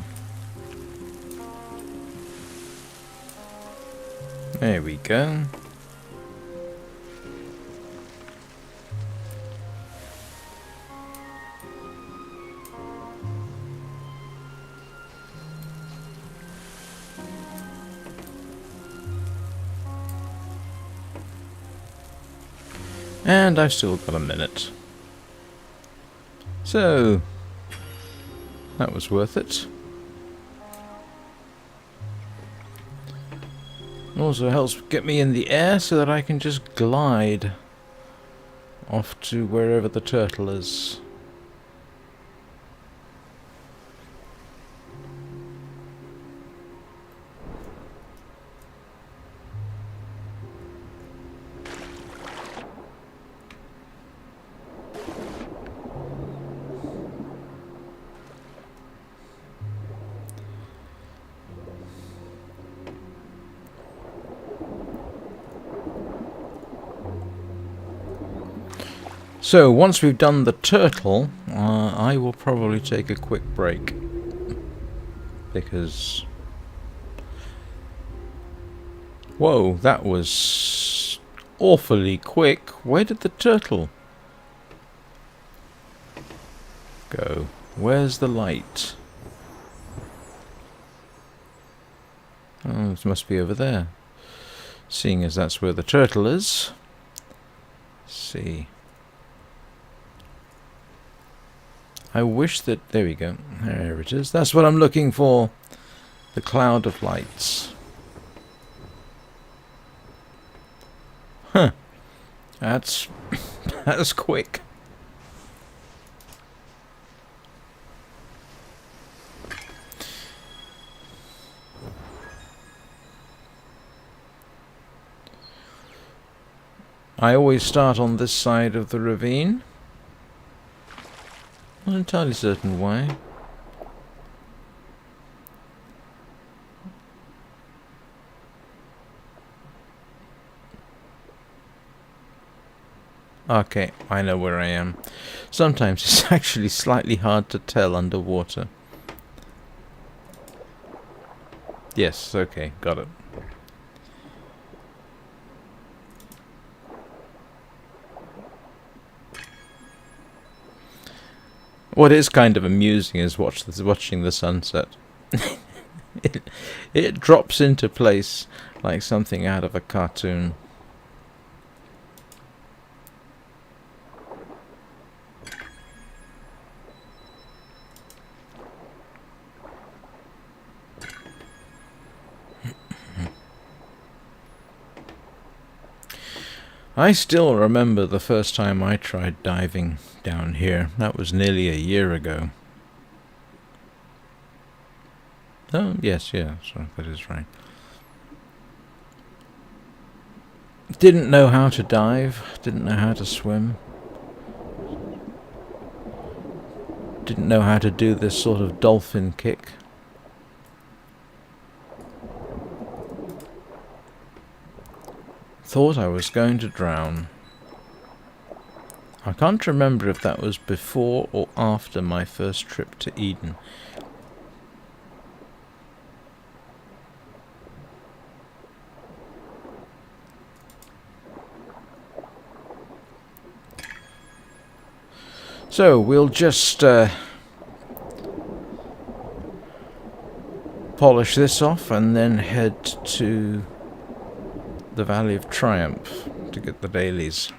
A: There we go. And I've still got a minute. So, that was worth it. Also helps get me in the air so that I can just glide off to wherever the turtle is. So once we've done the turtle, I will probably take a quick break because... Whoa, that was awfully quick. Where did the turtle go? Where's the light? Oh, it must be over there. Seeing as that's where the turtle is. Let's see. I wish that... There we go. There it is. That's what I'm looking for. The cloud of lights. Huh. That's quick. I always start on this side of the ravine. Not entirely certain why. Okay, I know where I am. Sometimes it's actually slightly hard to tell underwater. Yes, okay, got it. What is kind of amusing is watching the sunset. It drops into place like something out of a cartoon. I still remember the first time I tried diving down here. That was nearly a year ago. Oh, yes, yeah, so that is right. Didn't know how to dive, didn't know how to swim. Didn't know how to do this sort of dolphin kick. Thought I was going to drown. I can't remember if that was before or after my first trip to Eden. So we'll just polish this off and then head to the Valley of Triumph to get the dailies.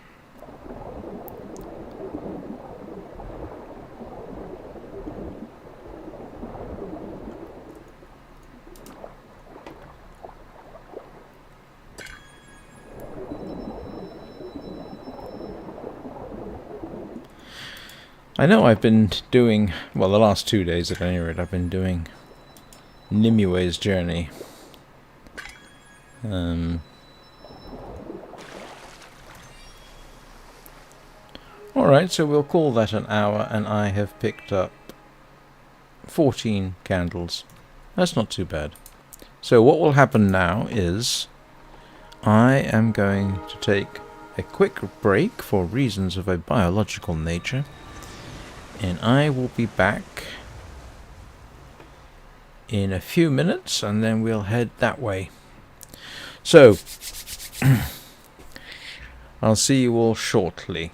A: I know I've been doing, well, the last 2 days at any rate, I've been doing Nimue's journey. Alright, so we'll call that an hour, and I have picked up 14 candles. That's not too bad. So what will happen now is I am going to take a quick break for reasons of a biological nature. And I will be back in a few minutes, and then we'll head that way. So, I'll see you all shortly.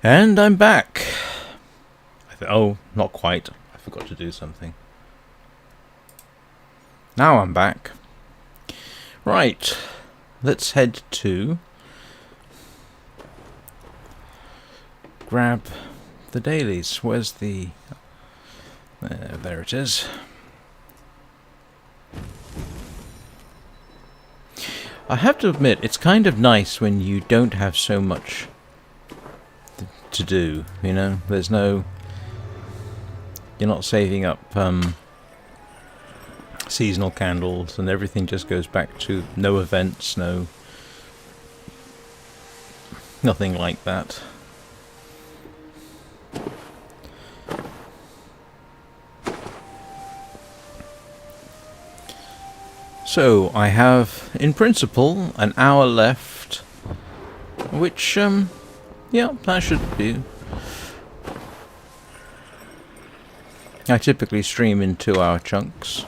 A: And I'm back. Oh, not quite. I forgot to do something. Now I'm back. Right. Let's head to... grab the dailies. Where's the... there it is. I have to admit, it's kind of nice when you don't have so much to do, you know? There's no... You're not saving up seasonal candles and everything just goes back to no events, nothing like that. So, I have, in principle, an hour left, which, yeah, that should be... I typically stream in 2-hour chunks,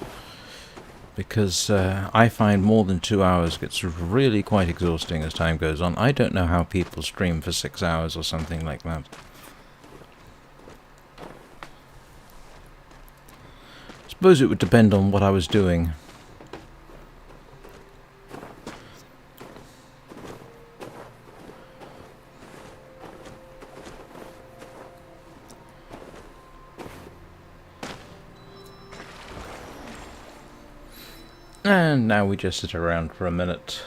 A: because I find more than 2 hours gets really quite exhausting as time goes on. I don't know how people stream for 6 hours or something like that. I suppose it would depend on what I was doing. And now we just sit around for a minute.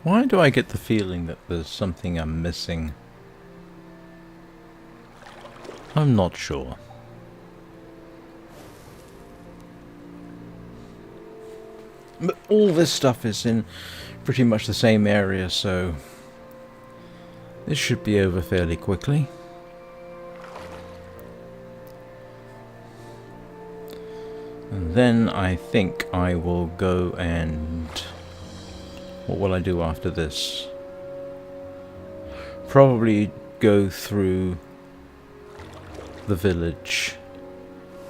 A: Why do I get the feeling that there's something I'm missing? I'm not sure. But all this stuff is in pretty much the same area, so... this should be over fairly quickly. And then I think I will go and... what will I do after this? Probably go through the village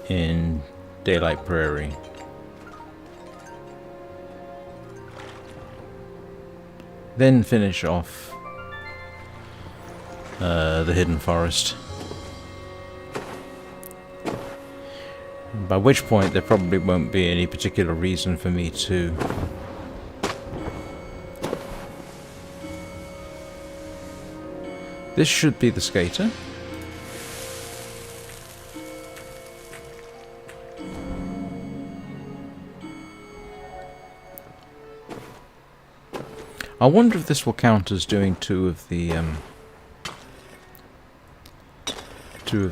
A: in Daylight Prairie. Then finish off the Hidden Forest. By which point there probably won't be any particular reason for me to... This should be the skater. I wonder if this will count as doing two of the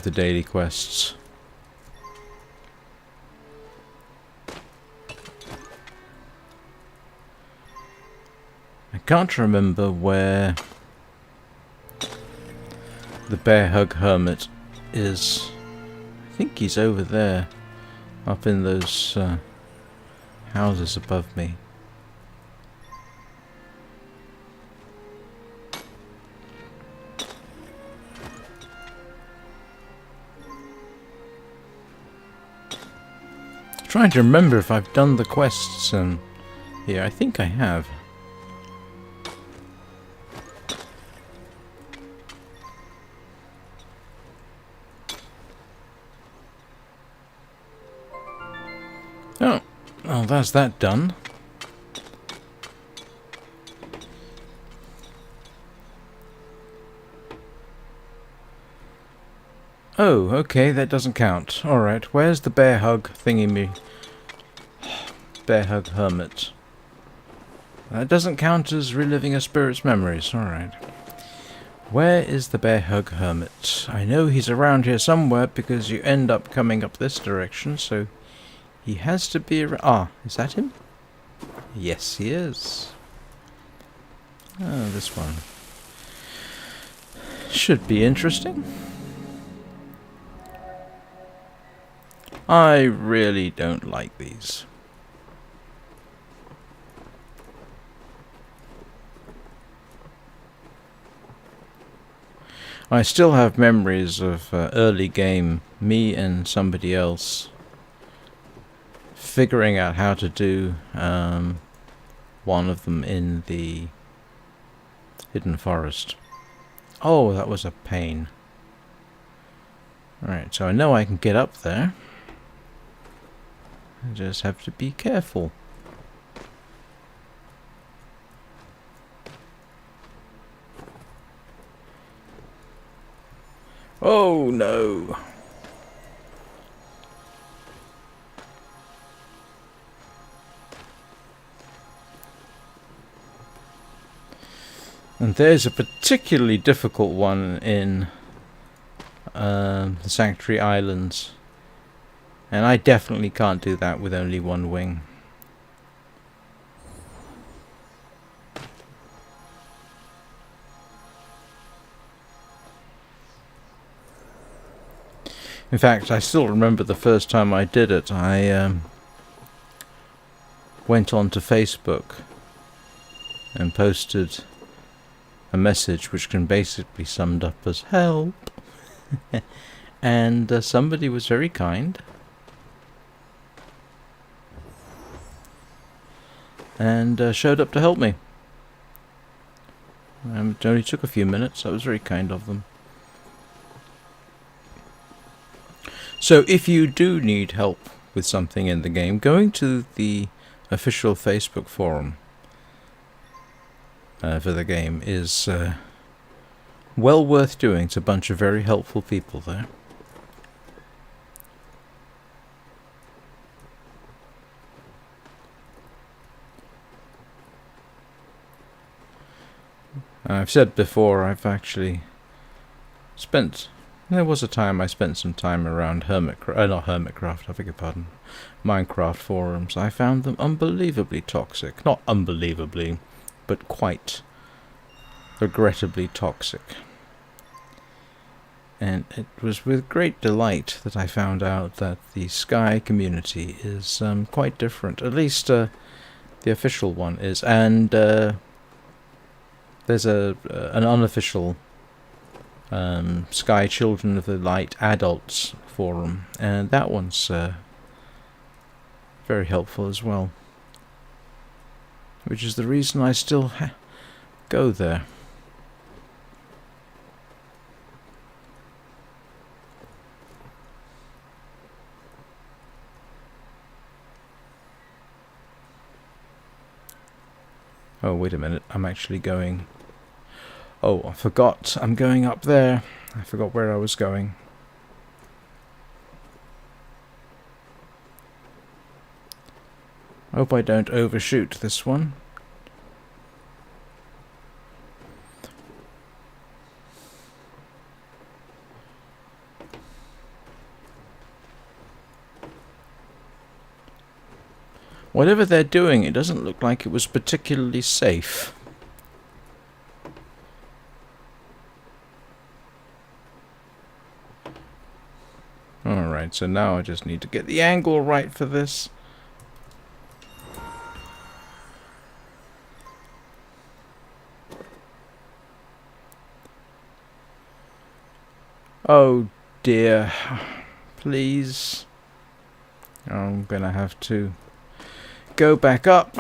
A: daily quests. I can't remember where the Bear Hug Hermit is. I think he's over there, up in those houses above me. Trying to remember if I've done the quests here. I think I have. Oh, well, that's that done. Oh, okay, that doesn't count. Alright, where's the bear hug thingy-me? Bear hug hermit. That doesn't count as reliving a spirit's memories. Alright. Where is the bear hug hermit? I know he's around here somewhere because you end up coming up this direction, so he has to be around. Ah, is that him? Yes, he is. Oh, this one. Should be interesting. I really don't like these. I still have memories of early game, me and somebody else figuring out how to do one of them in the hidden forest. Oh, that was a pain. Alright, so I know I can get up there. I just have to be careful. Oh no! And there's a particularly difficult one in the Sanctuary Islands. And I definitely can't do that with only one wing. In fact, I still remember the first time I did it. I went onto Facebook and posted a message which can basically be summed up as help. And somebody was very kind and showed up to help me. It only took a few minutes. That was very kind of them. So if you do need help with something in the game, going to the official Facebook forum for the game is well worth doing. It's a bunch of very helpful people there. I've said before, I've actually spent... There was a time I spent some time around Minecraft forums. I found them unbelievably toxic. Not unbelievably, but quite regrettably toxic. And it was with great delight that I found out that the Sky community is quite different. At least the official one is. And there's an unofficial Sky Children of the Light Adults forum, and that one's very helpful as well, which is the reason I still go there. Oh, wait a minute, I'm actually going... Oh, I forgot. I'm going up there. I forgot where I was going. Hope I don't overshoot this one. Whatever they're doing, it doesn't look like it was particularly safe. Alright, so now I just need to get the angle right for this. Oh dear. Please. I'm gonna have to go back up.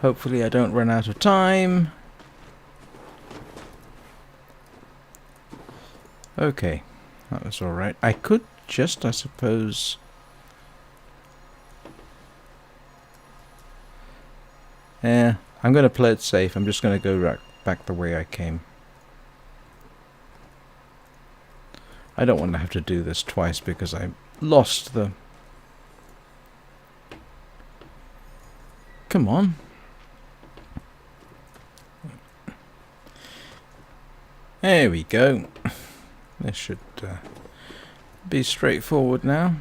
A: Hopefully I don't run out of time. Okay. That was alright. I could just, I suppose... I'm going to play it safe. I'm just going to go back the way I came. I don't want to have to do this twice because I lost the... Come on. There we go. This should be straightforward now.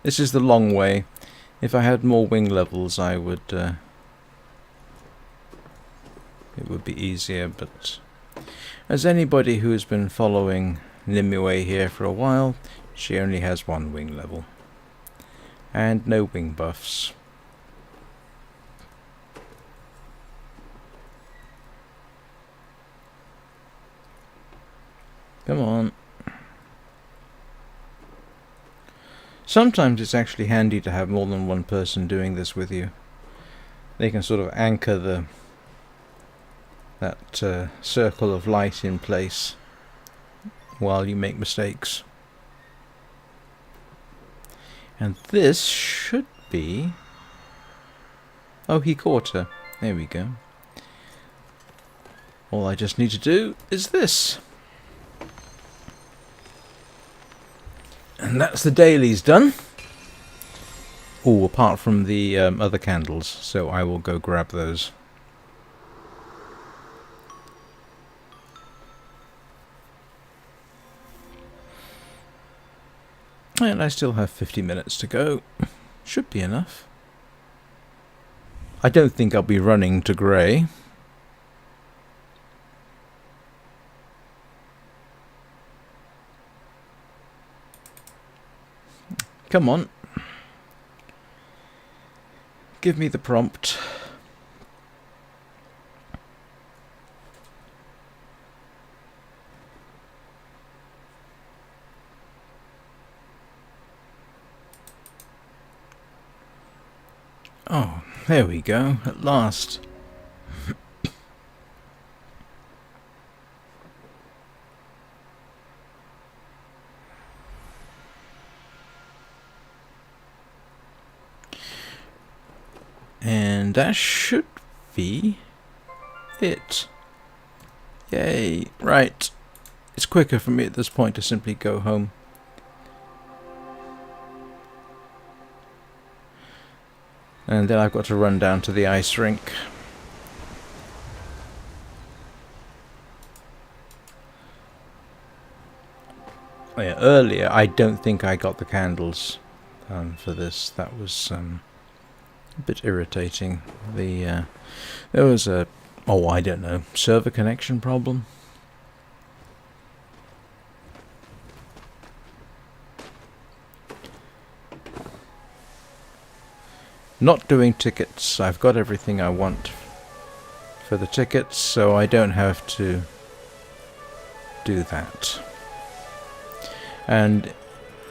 A: This is the long way. If I had more wing levels, I would... it would be easier, but... As anybody who has been following Nimue here for a while, she only has one wing level. And no wing buffs. Come on. Sometimes it's actually handy to have more than one person doing this with you. They can sort of anchor that circle of light in place while you make mistakes. And this should be... Oh, he caught her. There we go. All I just need to do is this. And that's the dailies done. Oh, apart from the other candles, so I will go grab those. And I still have 50 minutes to go. Should be enough. I don't think I'll be running to grey. Come on. Give me the prompt. Oh, there we go, at last. And that should be it. Yay, right. It's quicker for me at this point to simply go home. And then I've got to run down to the ice rink. Oh yeah, earlier I don't think I got the candles for this. That was a bit irritating. There was a, oh I don't know, server connection problem. Not doing tickets. I've got everything I want for the tickets, so I don't have to do that. And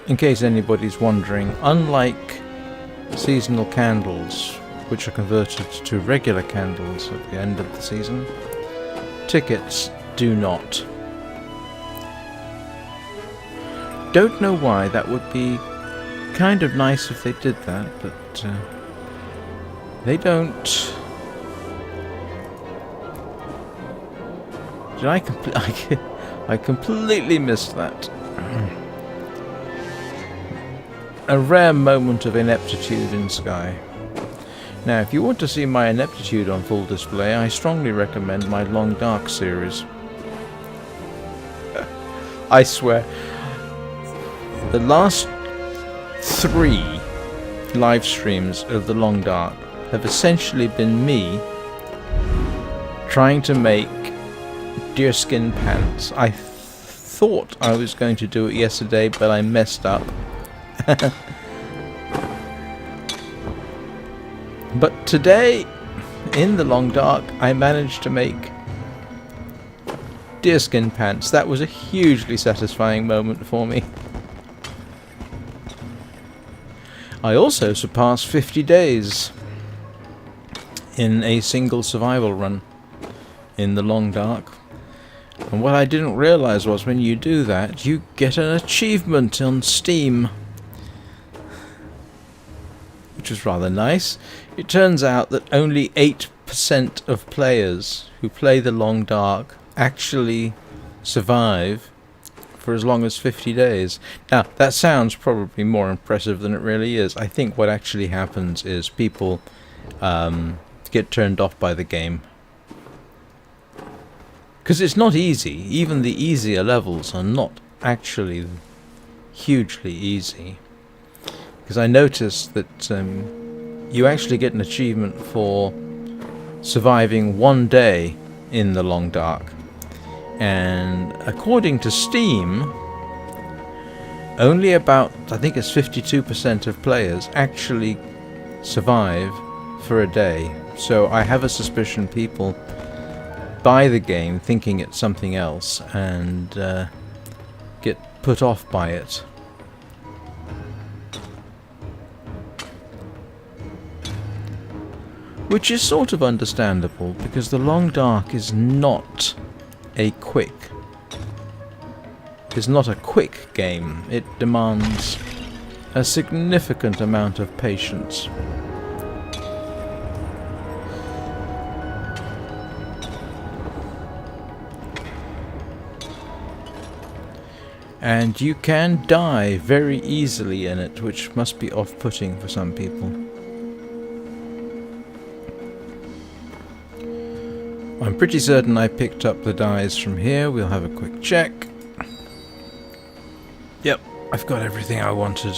A: in case anybody's wondering, unlike seasonal candles, which are converted to regular candles at the end of the season, tickets do not. Don't know why. That would be kind of nice if they did that, but they don't. Did I completely missed that. A rare moment of ineptitude in Sky. Now, if you want to see my ineptitude on full display, I strongly recommend my Long Dark series. I swear, the last 3 live streams of the Long Dark have essentially been me trying to make deerskin pants. I thought I was going to do it yesterday, but I messed up. But today, in the Long Dark, I managed to make deerskin pants. That was a hugely satisfying moment for me. I also surpassed 50 days in a single survival run in the Long Dark. And what I didn't realize was when you do that, you get an achievement on Steam, which was rather nice. It turns out that only 8% of players who play the Long Dark actually survive for as long as 50 days. Now, that sounds probably more impressive than it really is. I think what actually happens is people get turned off by the game. Because it's not easy. Even the easier levels are not actually hugely easy. Because I noticed that you actually get an achievement for surviving 1 day in the Long Dark. And according to Steam, only about, I think it's 52% of players actually survive for a day. So I have a suspicion people buy the game thinking it's something else and get put off by it. Which is sort of understandable, because the Long Dark is not a quick game. It demands a significant amount of patience. And you can die very easily in it, which must be off-putting for some people. I'm pretty certain I picked up the dies from here. We'll have a quick check. Yep, I've got everything I wanted.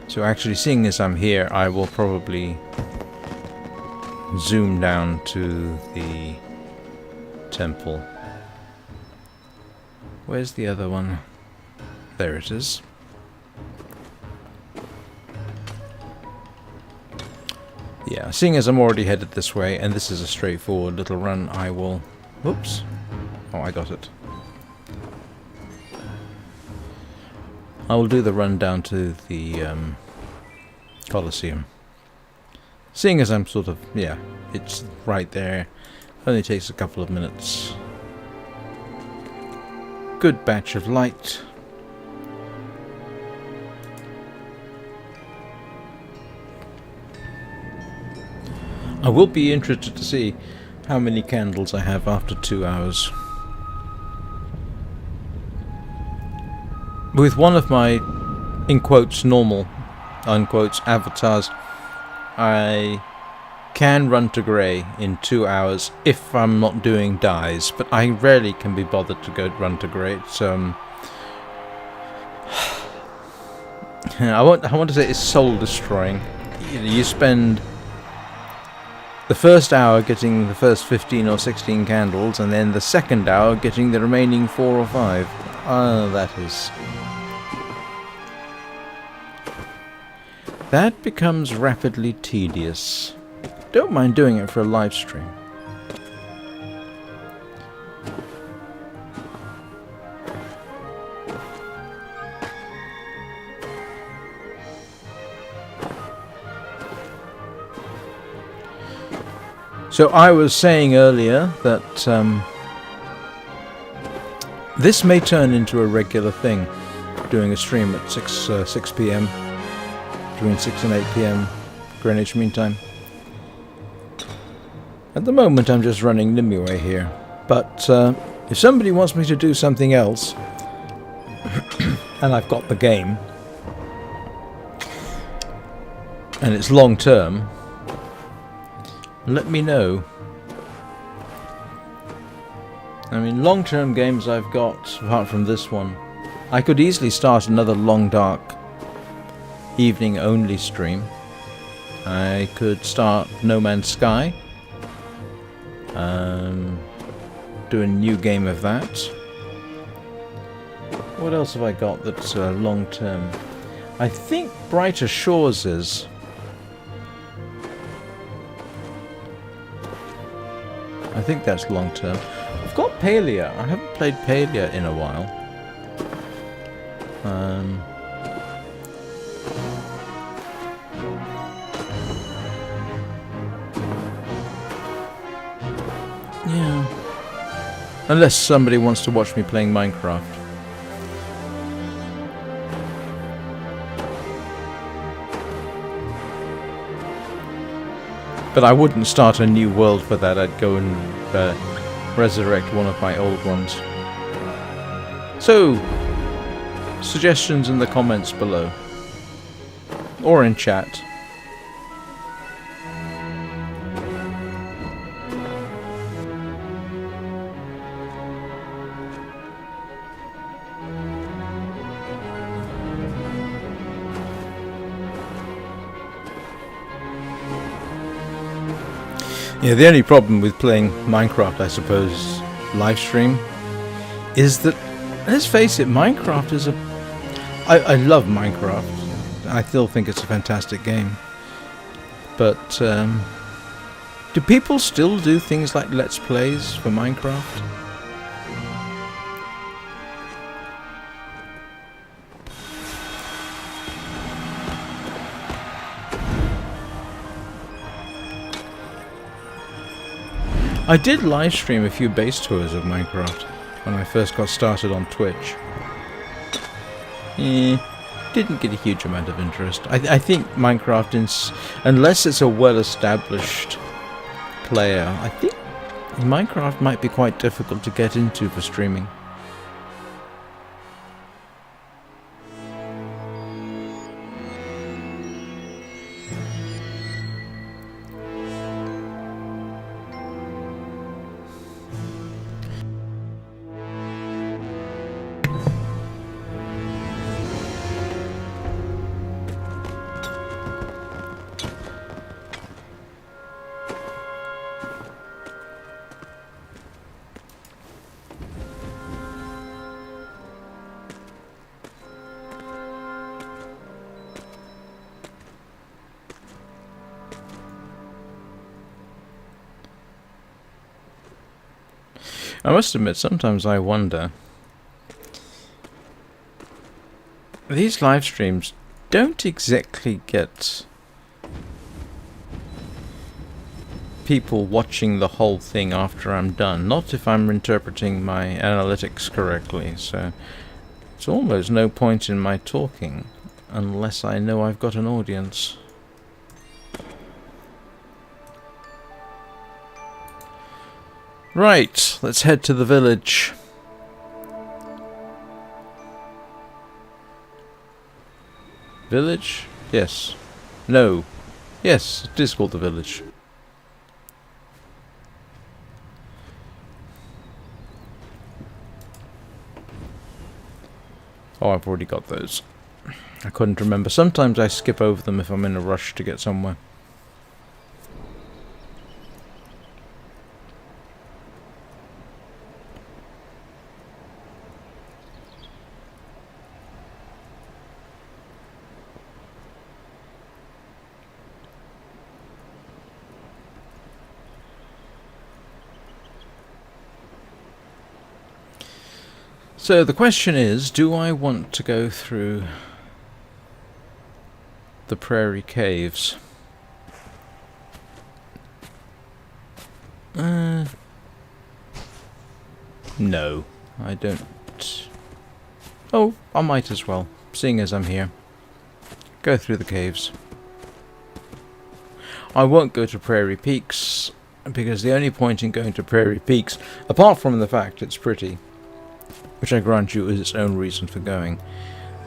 A: So actually, seeing as I'm here, I will probably zoom down to the temple. Where's the other one? There it is. Yeah, seeing as I'm already headed this way, and this is a straightforward little run, I will... Whoops. Oh, I got it. I will do the run down to the Colosseum. Seeing as I'm sort of... yeah, it's right there. Only takes a couple of minutes. Good batch of light. I will be interested to see how many candles I have after 2 hours. With one of my, in quotes, normal, unquotes, avatars, I can run to grey in 2 hours if I'm not doing dies, but I rarely can be bothered to go run to grey. It's, I want to say it's soul destroying. You spend the first hour getting the first 15 or 16 candles, and then the second hour getting the remaining 4 or 5. That becomes rapidly tedious. Don't mind doing it for a live stream. So I was saying earlier that this may turn into a regular thing, doing a stream at 6 p.m. between 6 and 8 p.m. Greenwich Mean Time. At the moment I'm just running Nimue here, but if somebody wants me to do something else, and I've got the game, and it's long term, let me know. I mean, long-term games I've got, apart from this one, I could easily start another Long Dark evening-only stream. I could start No Man's Sky. Do a new game of that. What else have I got that's long-term? I think Brighter Shores is. I think that's long-term. I've got Palia. I haven't played Palia in a while. Yeah. Unless somebody wants to watch me playing Minecraft. But I wouldn't start a new world for that. I'd go and resurrect one of my old ones. So, suggestions in the comments below. Or in chat. Yeah, the only problem with playing Minecraft, I suppose, live stream, is that, let's face it, Minecraft is I love Minecraft. I still think it's a fantastic game. But, do people still do things like Let's Plays for Minecraft? I did live stream a few base tours of Minecraft when I first got started on Twitch. Didn't get a huge amount of interest. I think Minecraft, unless it's a well-established player, I think Minecraft might be quite difficult to get into for streaming. I must admit, sometimes I wonder. These live streams don't exactly get people watching the whole thing after I'm done. Not if I'm interpreting my analytics correctly, so it's almost no point in my talking unless I know I've got an audience. Right, let's head to the village. Village? Yes. No. Yes, it is called the village. Oh, I've already got those. I couldn't remember. Sometimes I skip over them if I'm in a rush to get somewhere. So the question is, do I want to go through the prairie caves? No, I don't. Oh, I might as well, seeing as I'm here. Go through the caves. I won't go to Prairie Peaks, because the only point in going to Prairie Peaks, apart from the fact it's pretty, which I grant you is its own reason for going,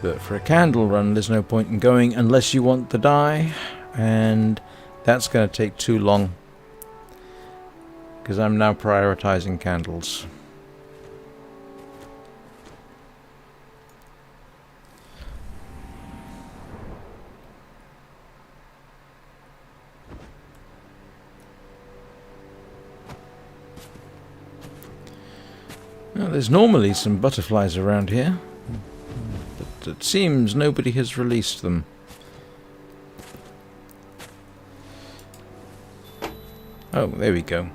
A: but for a candle run there's no point in going unless you want the dye, and that's going to take too long, because I'm now prioritizing candles. Now, there's normally some butterflies around here, but it seems nobody has released them. Oh, there we go.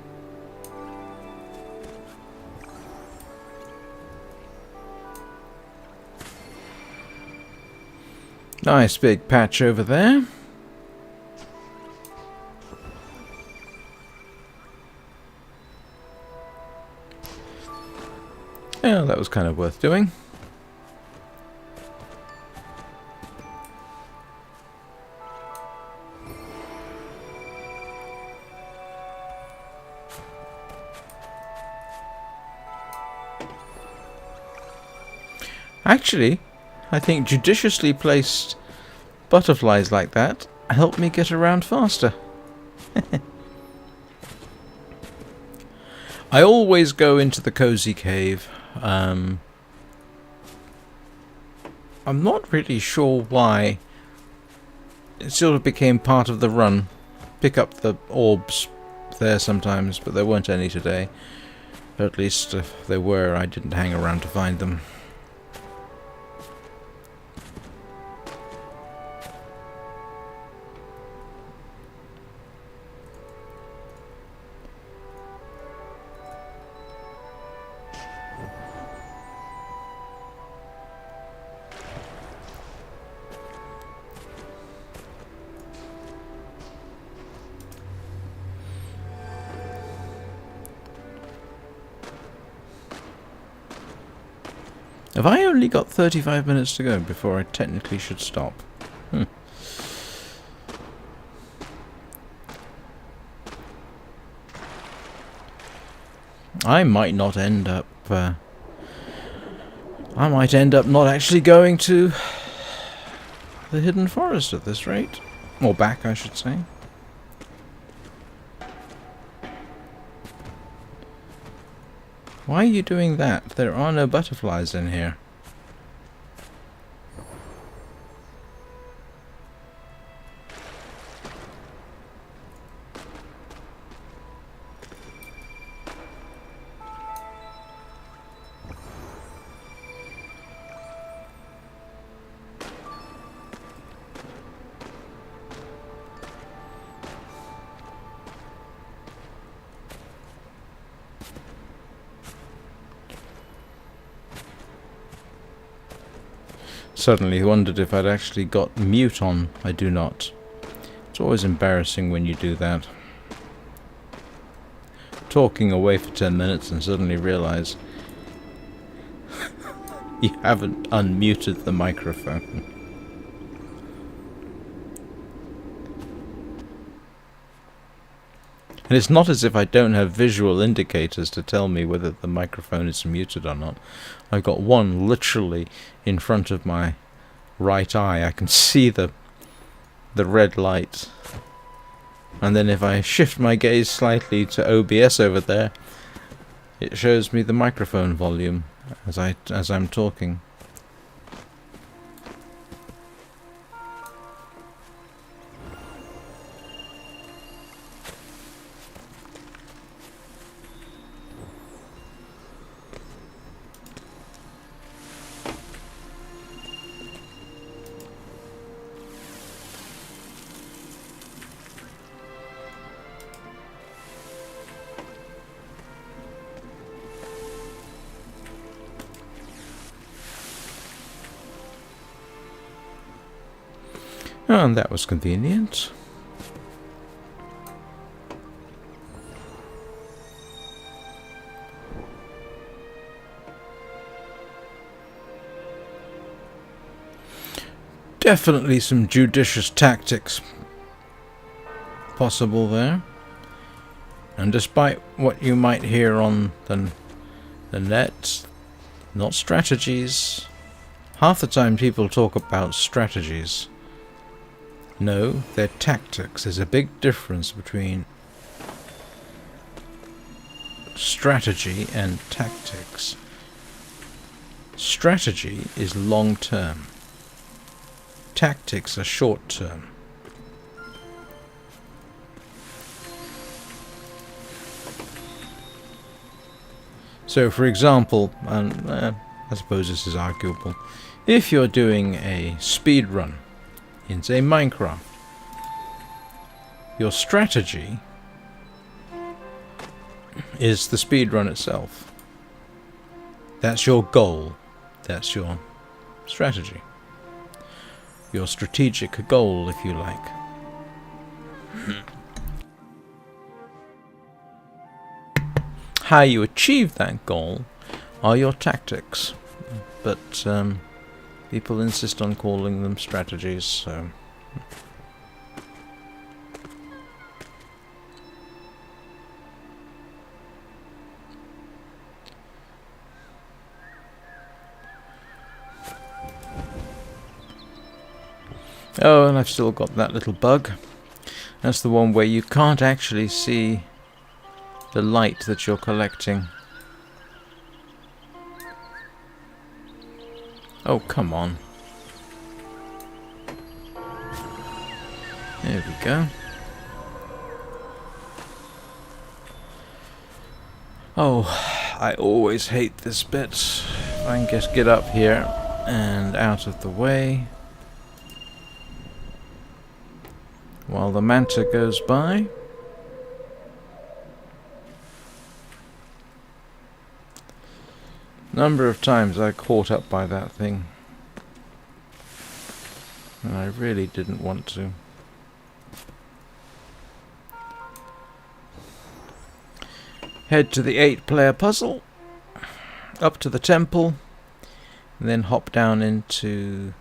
A: Nice big patch over there. Yeah, that was kind of worth doing. Actually, I think judiciously placed butterflies like that help me get around faster. I always go into the cozy cave. I'm not really sure why. It sort of became part of the run. Pick up the orbs there sometimes, but there weren't any today. Or at least if there were, I didn't hang around to find them. Have I only got 35 minutes to go before I technically should stop? I might not end up... I might end up not actually going to the Hidden Forest at this rate. Or back, I should say. Why are you doing that? There are no butterflies in here. Suddenly wondered if I'd actually got mute on. I do not. It's always embarrassing when you do that. Talking away for 10 minutes and suddenly realise you haven't unmuted the microphone. And it's not as if I don't have visual indicators to tell me whether the microphone is muted or not. I've got one literally in front of my right eye. I can see the red light. And then if I shift my gaze slightly to OBS over there, it shows me the microphone volume as I'm talking. Oh, and that was convenient. Definitely some judicious tactics possible there. And despite what you might hear on the net, not strategies. Half the time people talk about strategies. No, they're tactics. There's a big difference between strategy and tactics. Strategy is long term. Tactics are short term. So, for example, and I suppose this is arguable, if you're doing a speed run in, say, Minecraft, your strategy is the speed run itself. That's your goal. That's your strategy. Your strategic goal, if you like. How you achieve that goal are your tactics. But people insist on calling them strategies, so... Oh, and I've still got that little bug. That's the one where you can't actually see the light that you're collecting. Oh, come on. There we go. Oh, I always hate this bit. If I can just get up here and out of the way while the manta goes by. Number of times I caught up by that thing, and I really didn't want to. Head to the 8-player puzzle, up to the temple, and then hop down into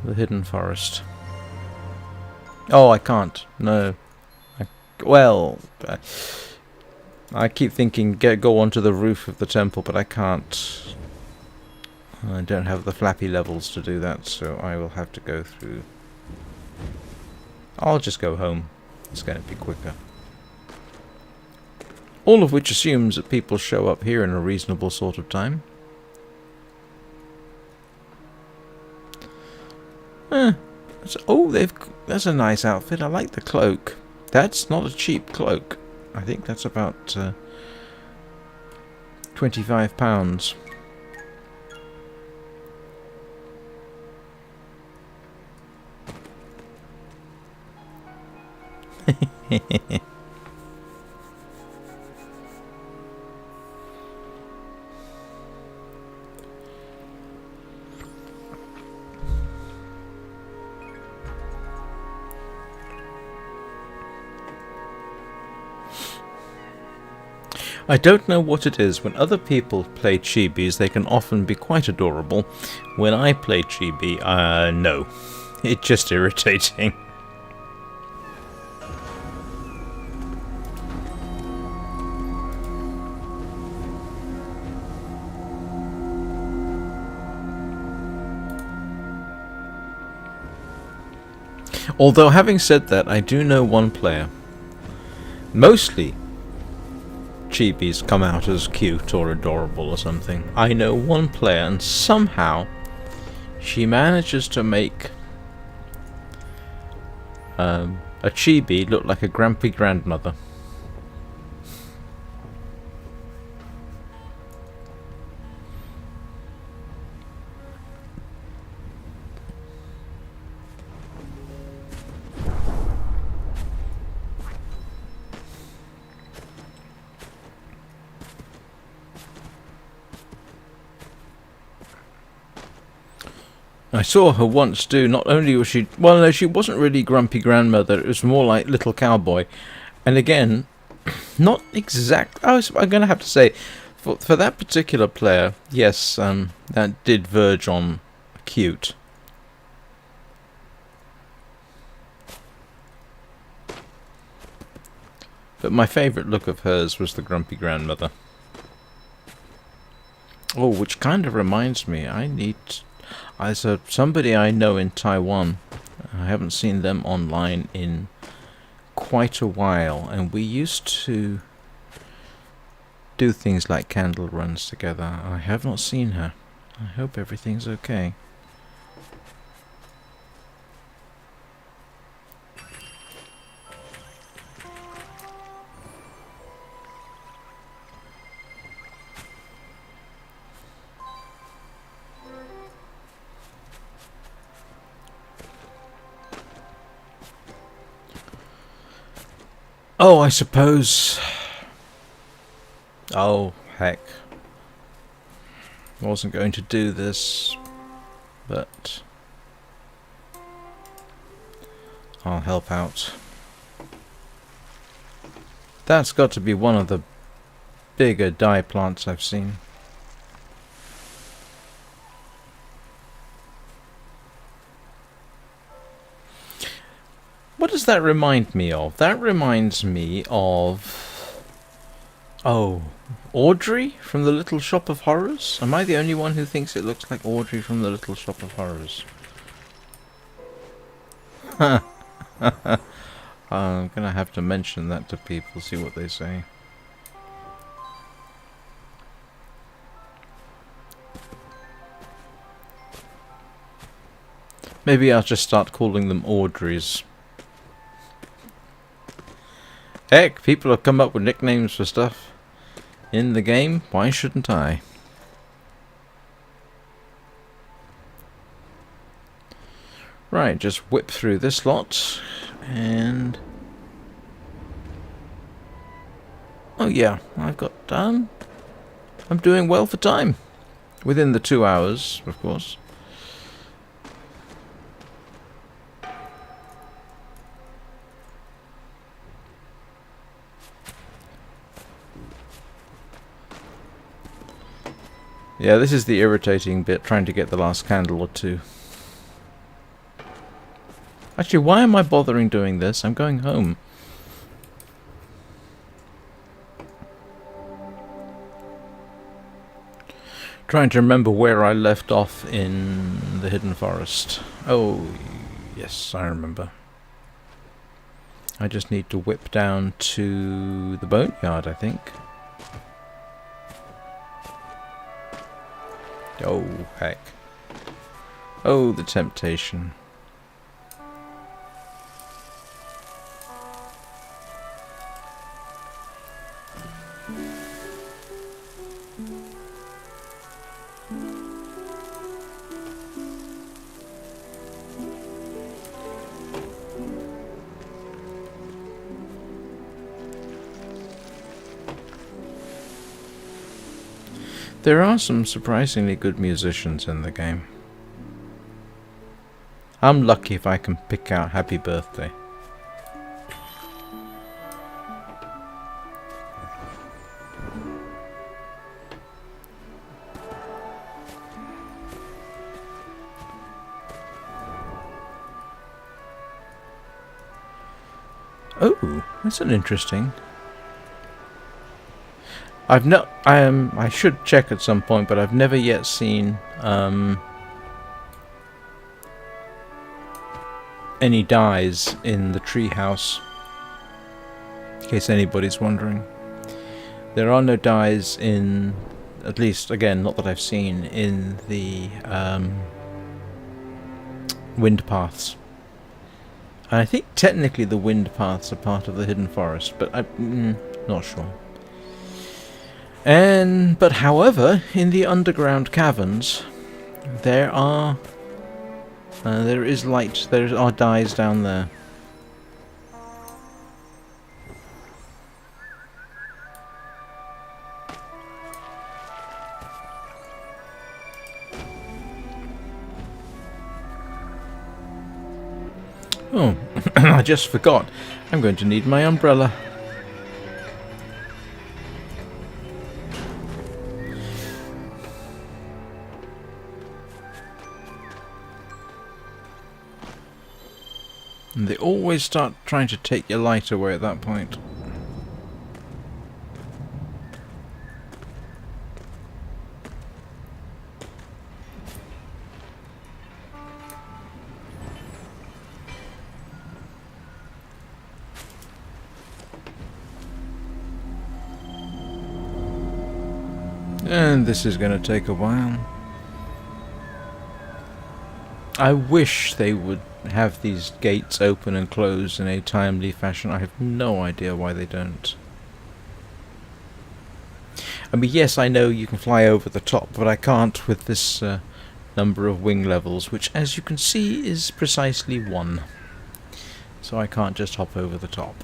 A: the hidden forest. Oh, I can't. No. Well, I keep thinking go onto the roof of the temple, but I can't. I don't have the flappy levels to do that, so I will have to go through. I'll just go home. It's going to be quicker. All of which assumes that people show up here in a reasonable sort of time. Oh, that's a nice outfit. I like the cloak. That's not a cheap cloak. I think that's about £25. I don't know what it is. When other people play chibis, they can often be quite adorable. When I play chibi, no. It's just irritating. Although, having said that, I do know one player. Mostly chibis come out as cute or adorable or something. I know one player, and somehow she manages to make a chibi look like a grumpy grandmother. I saw her once do. Not only was she... Well, no, she wasn't really grumpy grandmother. It was more like little cowboy. And again, not exact... I'm going to have to say, for that particular player, yes, that did verge on cute. But my favourite look of hers was the grumpy grandmother. Oh, which kind of reminds me, I need... As somebody I know in Taiwan, I haven't seen them online in quite a while, and we used to do things like candle runs together. I have not seen her. I hope everything's okay. Oh, I suppose... Oh, heck. I wasn't going to do this, but I'll help out. That's got to be one of the bigger dye plants I've seen. What does that remind me of? That reminds me of... Oh, Audrey from the Little Shop of Horrors? Am I the only one who thinks it looks like Audrey from the Little Shop of Horrors? I'm gonna have to mention that to people, see what they say. Maybe I'll just start calling them Audreys. Heck, people have come up with nicknames for stuff in the game. Why shouldn't I? Right, just whip through this lot, and... Oh yeah, I've got done. I'm doing well for time. Within the 2 hours, of course. Yeah, this is the irritating bit, trying to get the last candle or two. Actually, why am I bothering doing this? I'm going home. Trying to remember where I left off in the Hidden Forest. Oh, yes, I remember. I just need to whip down to the boneyard, I think. Oh, heck. Oh, the temptation. There are some surprisingly good musicians in the game. I'm lucky if I can pick out Happy Birthday. Oh, that's an interesting. I should check at some point, but I've never yet seen any dyes in the treehouse. In case anybody's wondering, there are no dyes in, at least again, not that I've seen, in the wind paths. And I think technically the wind paths are part of the Hidden Forest, but I'm not sure. But however, in the underground caverns, there is light. There are dyes down there. Oh, I just forgot. I'm going to need my umbrella. And they always start trying to take your light away at that point. And this is going to take a while. I wish they would have these gates open and close in a timely fashion. I have no idea why they don't. I mean, yes, I know you can fly over the top, but I can't with this number of wing levels, which, as you can see, is precisely 1. So I can't just hop over the top.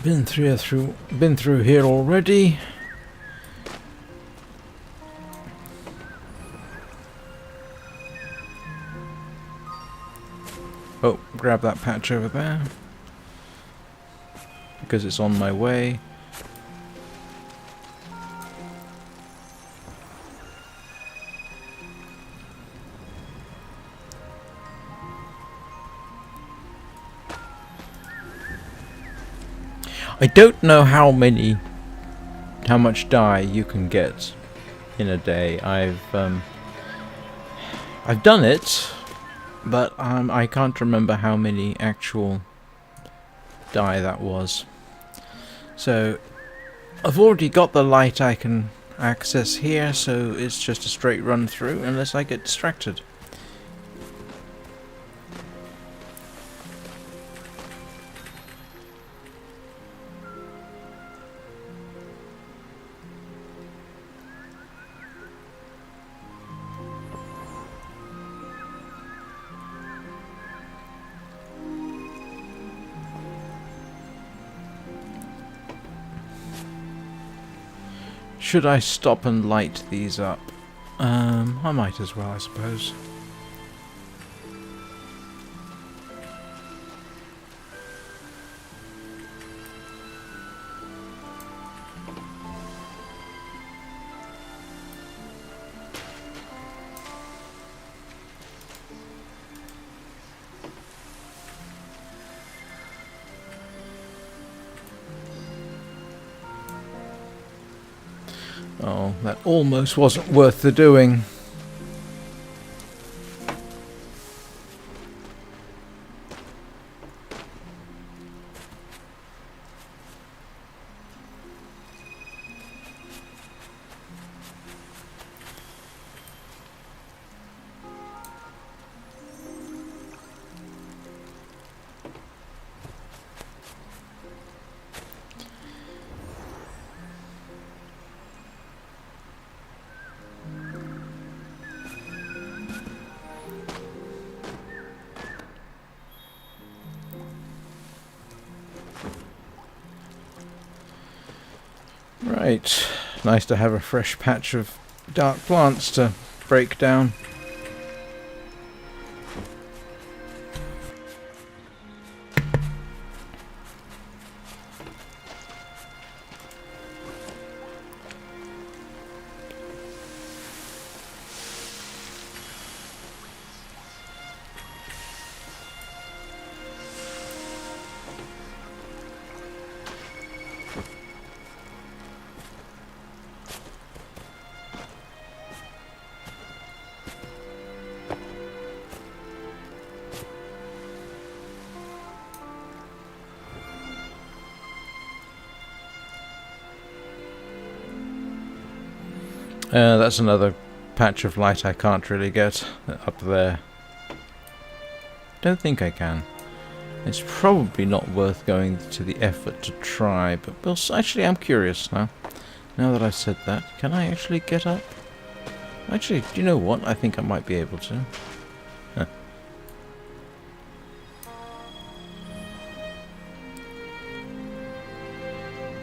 A: Been through here already. Oh, grab that patch over there because it's on my way. I don't know how much dye you can get in a day. I've done it, but I can't remember how many actual dye that was. So I've already got the light I can access here, so it's just a straight run through unless I get distracted. Should I stop and light these up? I might as well, I suppose. Oh, that almost wasn't worth the doing. Right, nice to have a fresh patch of dark plants to break down. That's another patch of light I can't really get up there. Don't think I can. It's probably not worth going to the effort to try, but we'll actually, I'm curious now. Now that I've said that, can I actually get up? Actually, do you know what? I think I might be able to. Huh.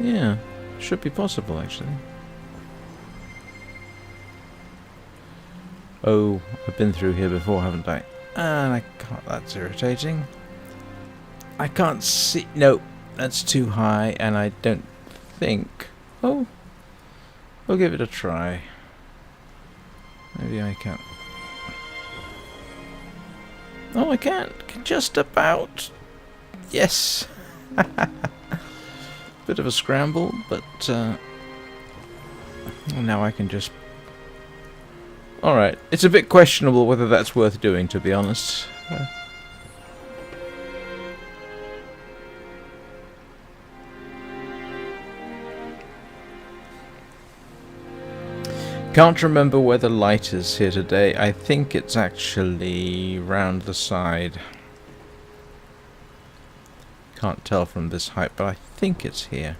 A: Yeah, should be possible actually. Oh, I've been through here before, haven't I? And I can't, that's irritating. I can't see, no, that's too high, and I don't think, oh, we'll give it a try. Maybe I can. Oh, I can't, just about. Yes. Bit of a scramble, but now I can just... Alright, it's a bit questionable whether that's worth doing, to be honest. Can't remember where the light is here today. I think it's actually round the side. Can't tell from this height, but I think it's here.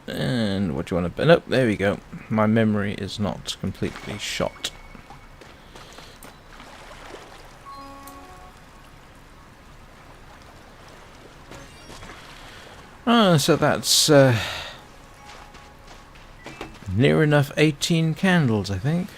A: And what do you want to... Nope, there we go. My memory is not completely shot. So that's near enough 18 candles, I think.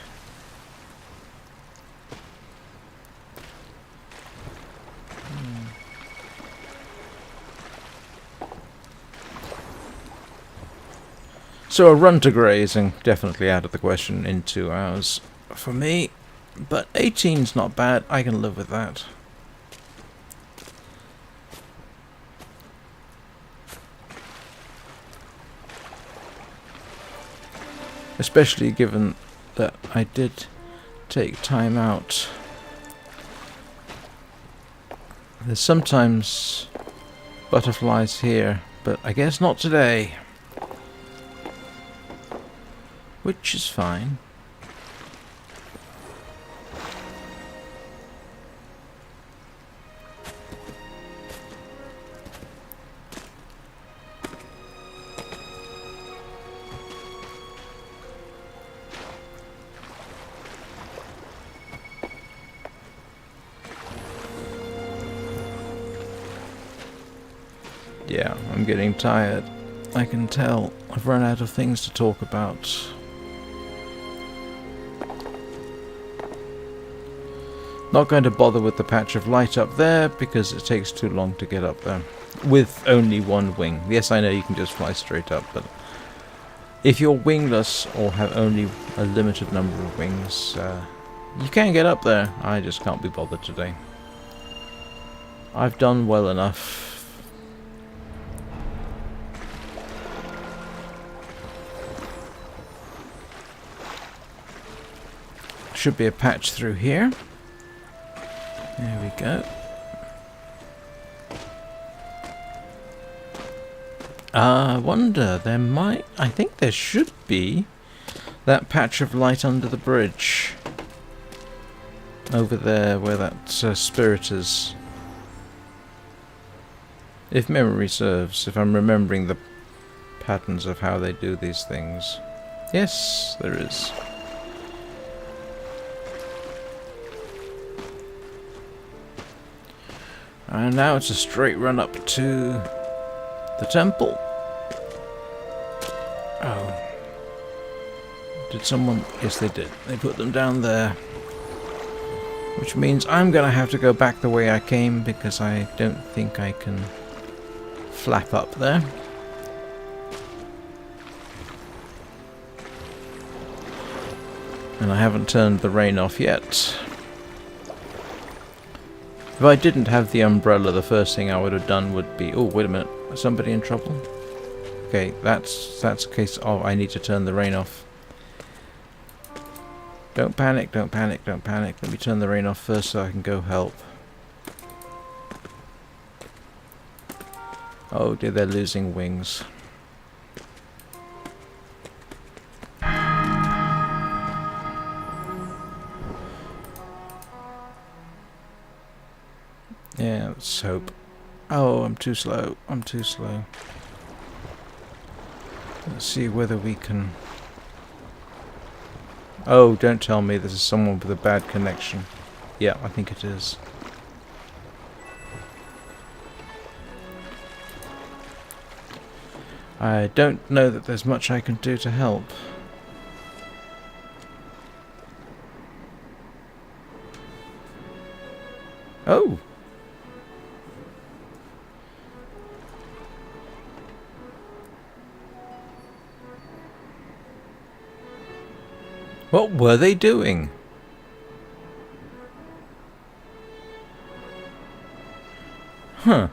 A: So a run to grazing, definitely out of the question in 2 hours for me. But 18's not bad, I can live with that. Especially given that I did take time out. There's sometimes butterflies here, but I guess not today. Which is fine. Yeah, I'm getting tired. I can tell. I've run out of things to talk about. Not going to bother with the patch of light up there because it takes too long to get up there with only one wing. Yes, I know you can just fly straight up, but if you're wingless or have only a limited number of wings, you can get up there. I just can't be bothered today. I've done well enough. should be a patch through here. There we go. I wonder, I think there should be that patch of light under the bridge. Over there, where that spirit is. If memory serves, if I'm remembering the patterns of how they do these things. Yes, there is. And now it's a straight run up to the temple. Oh. Did someone... Yes, they did. They put them down there. Which means I'm going to have to go back the way I came, because I don't think I can flap up there. And I haven't turned the rain off yet. If I didn't have the umbrella, the first thing I would have done would be... Oh, wait a minute. Is somebody in trouble? Okay, that's a case of I need to turn the rain off. Don't panic, don't panic, don't panic. Let me turn the rain off first so I can go help. Oh dear, they're losing wings. Yeah, let's hope. Oh, I'm too slow. I'm too slow. Let's see whether we can... Oh, don't tell me this is someone with a bad connection. Yeah, I think it is. I don't know that there's much I can do to help. Oh! What were they doing? Huh.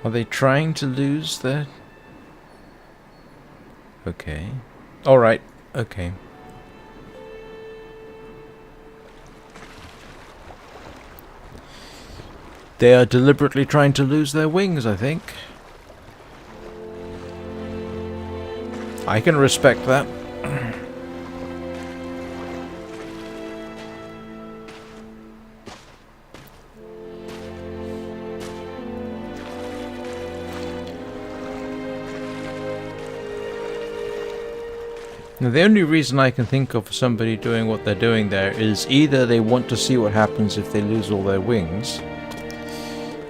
A: Are they trying to lose their... Okay. Alright. Okay. They are deliberately trying to lose their wings, I think. I can respect that. Now, the only reason I can think of for somebody doing what they're doing there is either they want to see what happens if they lose all their wings,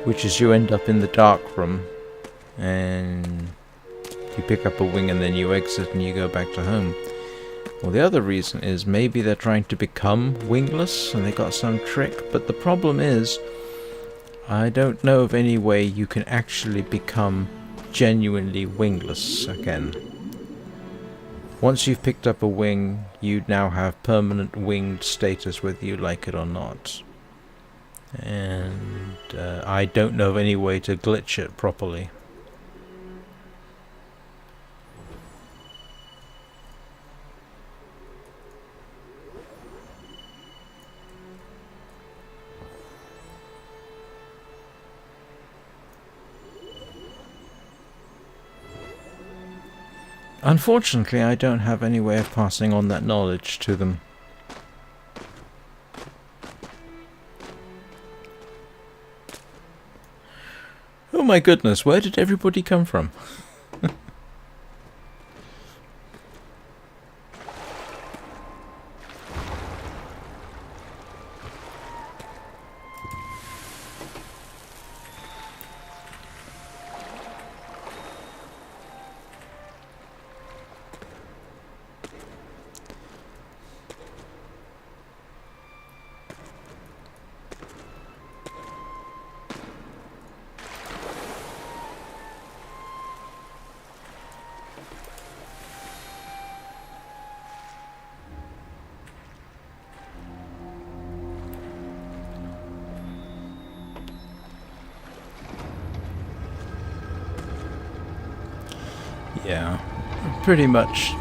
A: which is you end up in the dark room and you pick up a wing and then you exit and you go back to home. Well, the other reason is maybe they're trying to become wingless and they got some trick, but the problem is I don't know of any way you can actually become genuinely wingless again. Once you've picked up a wing, you now have permanent winged status whether you like it or not. And I don't know of any way to glitch it properly. Unfortunately, I don't have any way of passing on that knowledge to them. Oh my goodness, where did everybody come from? Yeah, pretty much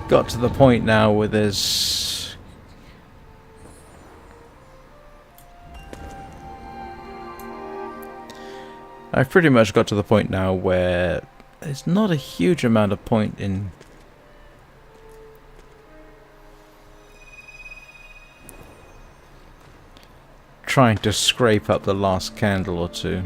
A: got to the point now where there's... I've pretty much got to the point now where there's not a huge amount of point in trying to scrape up the last candle or two.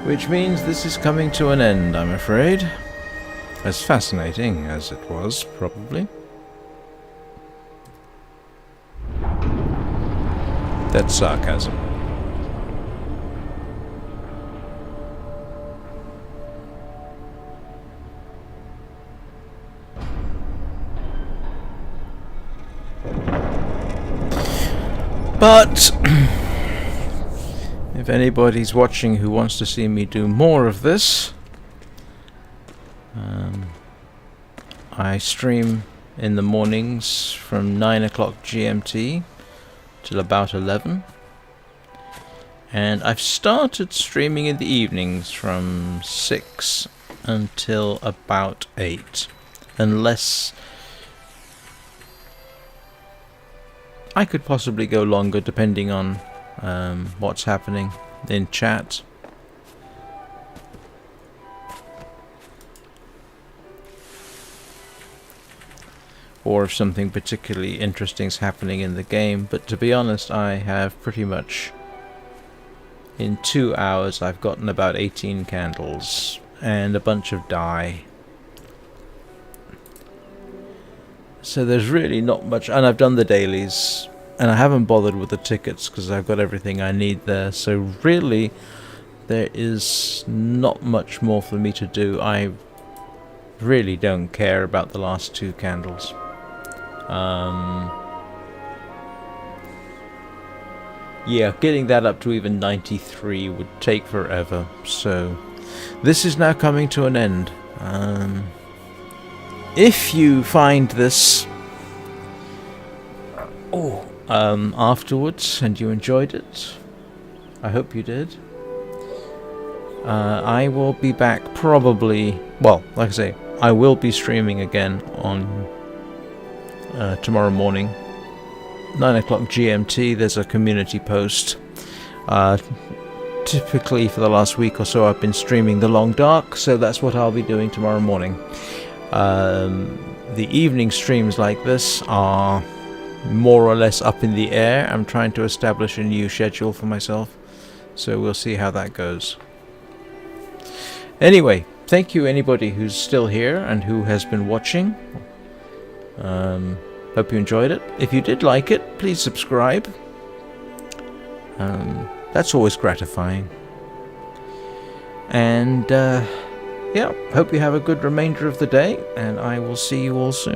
A: Which means this is coming to an end, I'm afraid. As fascinating as it was, probably. That's sarcasm. But if anybody's watching who wants to see me do more of this, I stream in the mornings from 9 o'clock GMT till about 11, and I've started streaming in the evenings from 6 until about 8, unless I could possibly go longer depending on what's happening in chat. Or if something particularly interesting is happening in the game. But to be honest, I have pretty much, in 2 hours, I've gotten about 18 candles and a bunch of dye. So there's really not much, and I've done the dailies, and I haven't bothered with the tickets because I've got everything I need there. So really, there is not much more for me to do. I really don't care about the last 2 candles. Yeah, getting that up to even 93 would take forever. So this is now coming to an end. If you find this afterwards and you enjoyed it, I hope you did. I will be back probably, well, like I say, I will be streaming again on tomorrow morning, 9 o'clock GMT. There's a community post. Typically for the last week or so I've been streaming The Long Dark, so that's what I'll be doing tomorrow morning. The evening streams like this are more or less up in the air. I'm trying to establish a new schedule for myself, so we'll see how that goes. Anyway, thank you anybody who's still here and who has been watching. Hope you enjoyed it. If you did like it, please subscribe. That's always gratifying. And yeah, hope you have a good remainder of the day, and I will see you all soon.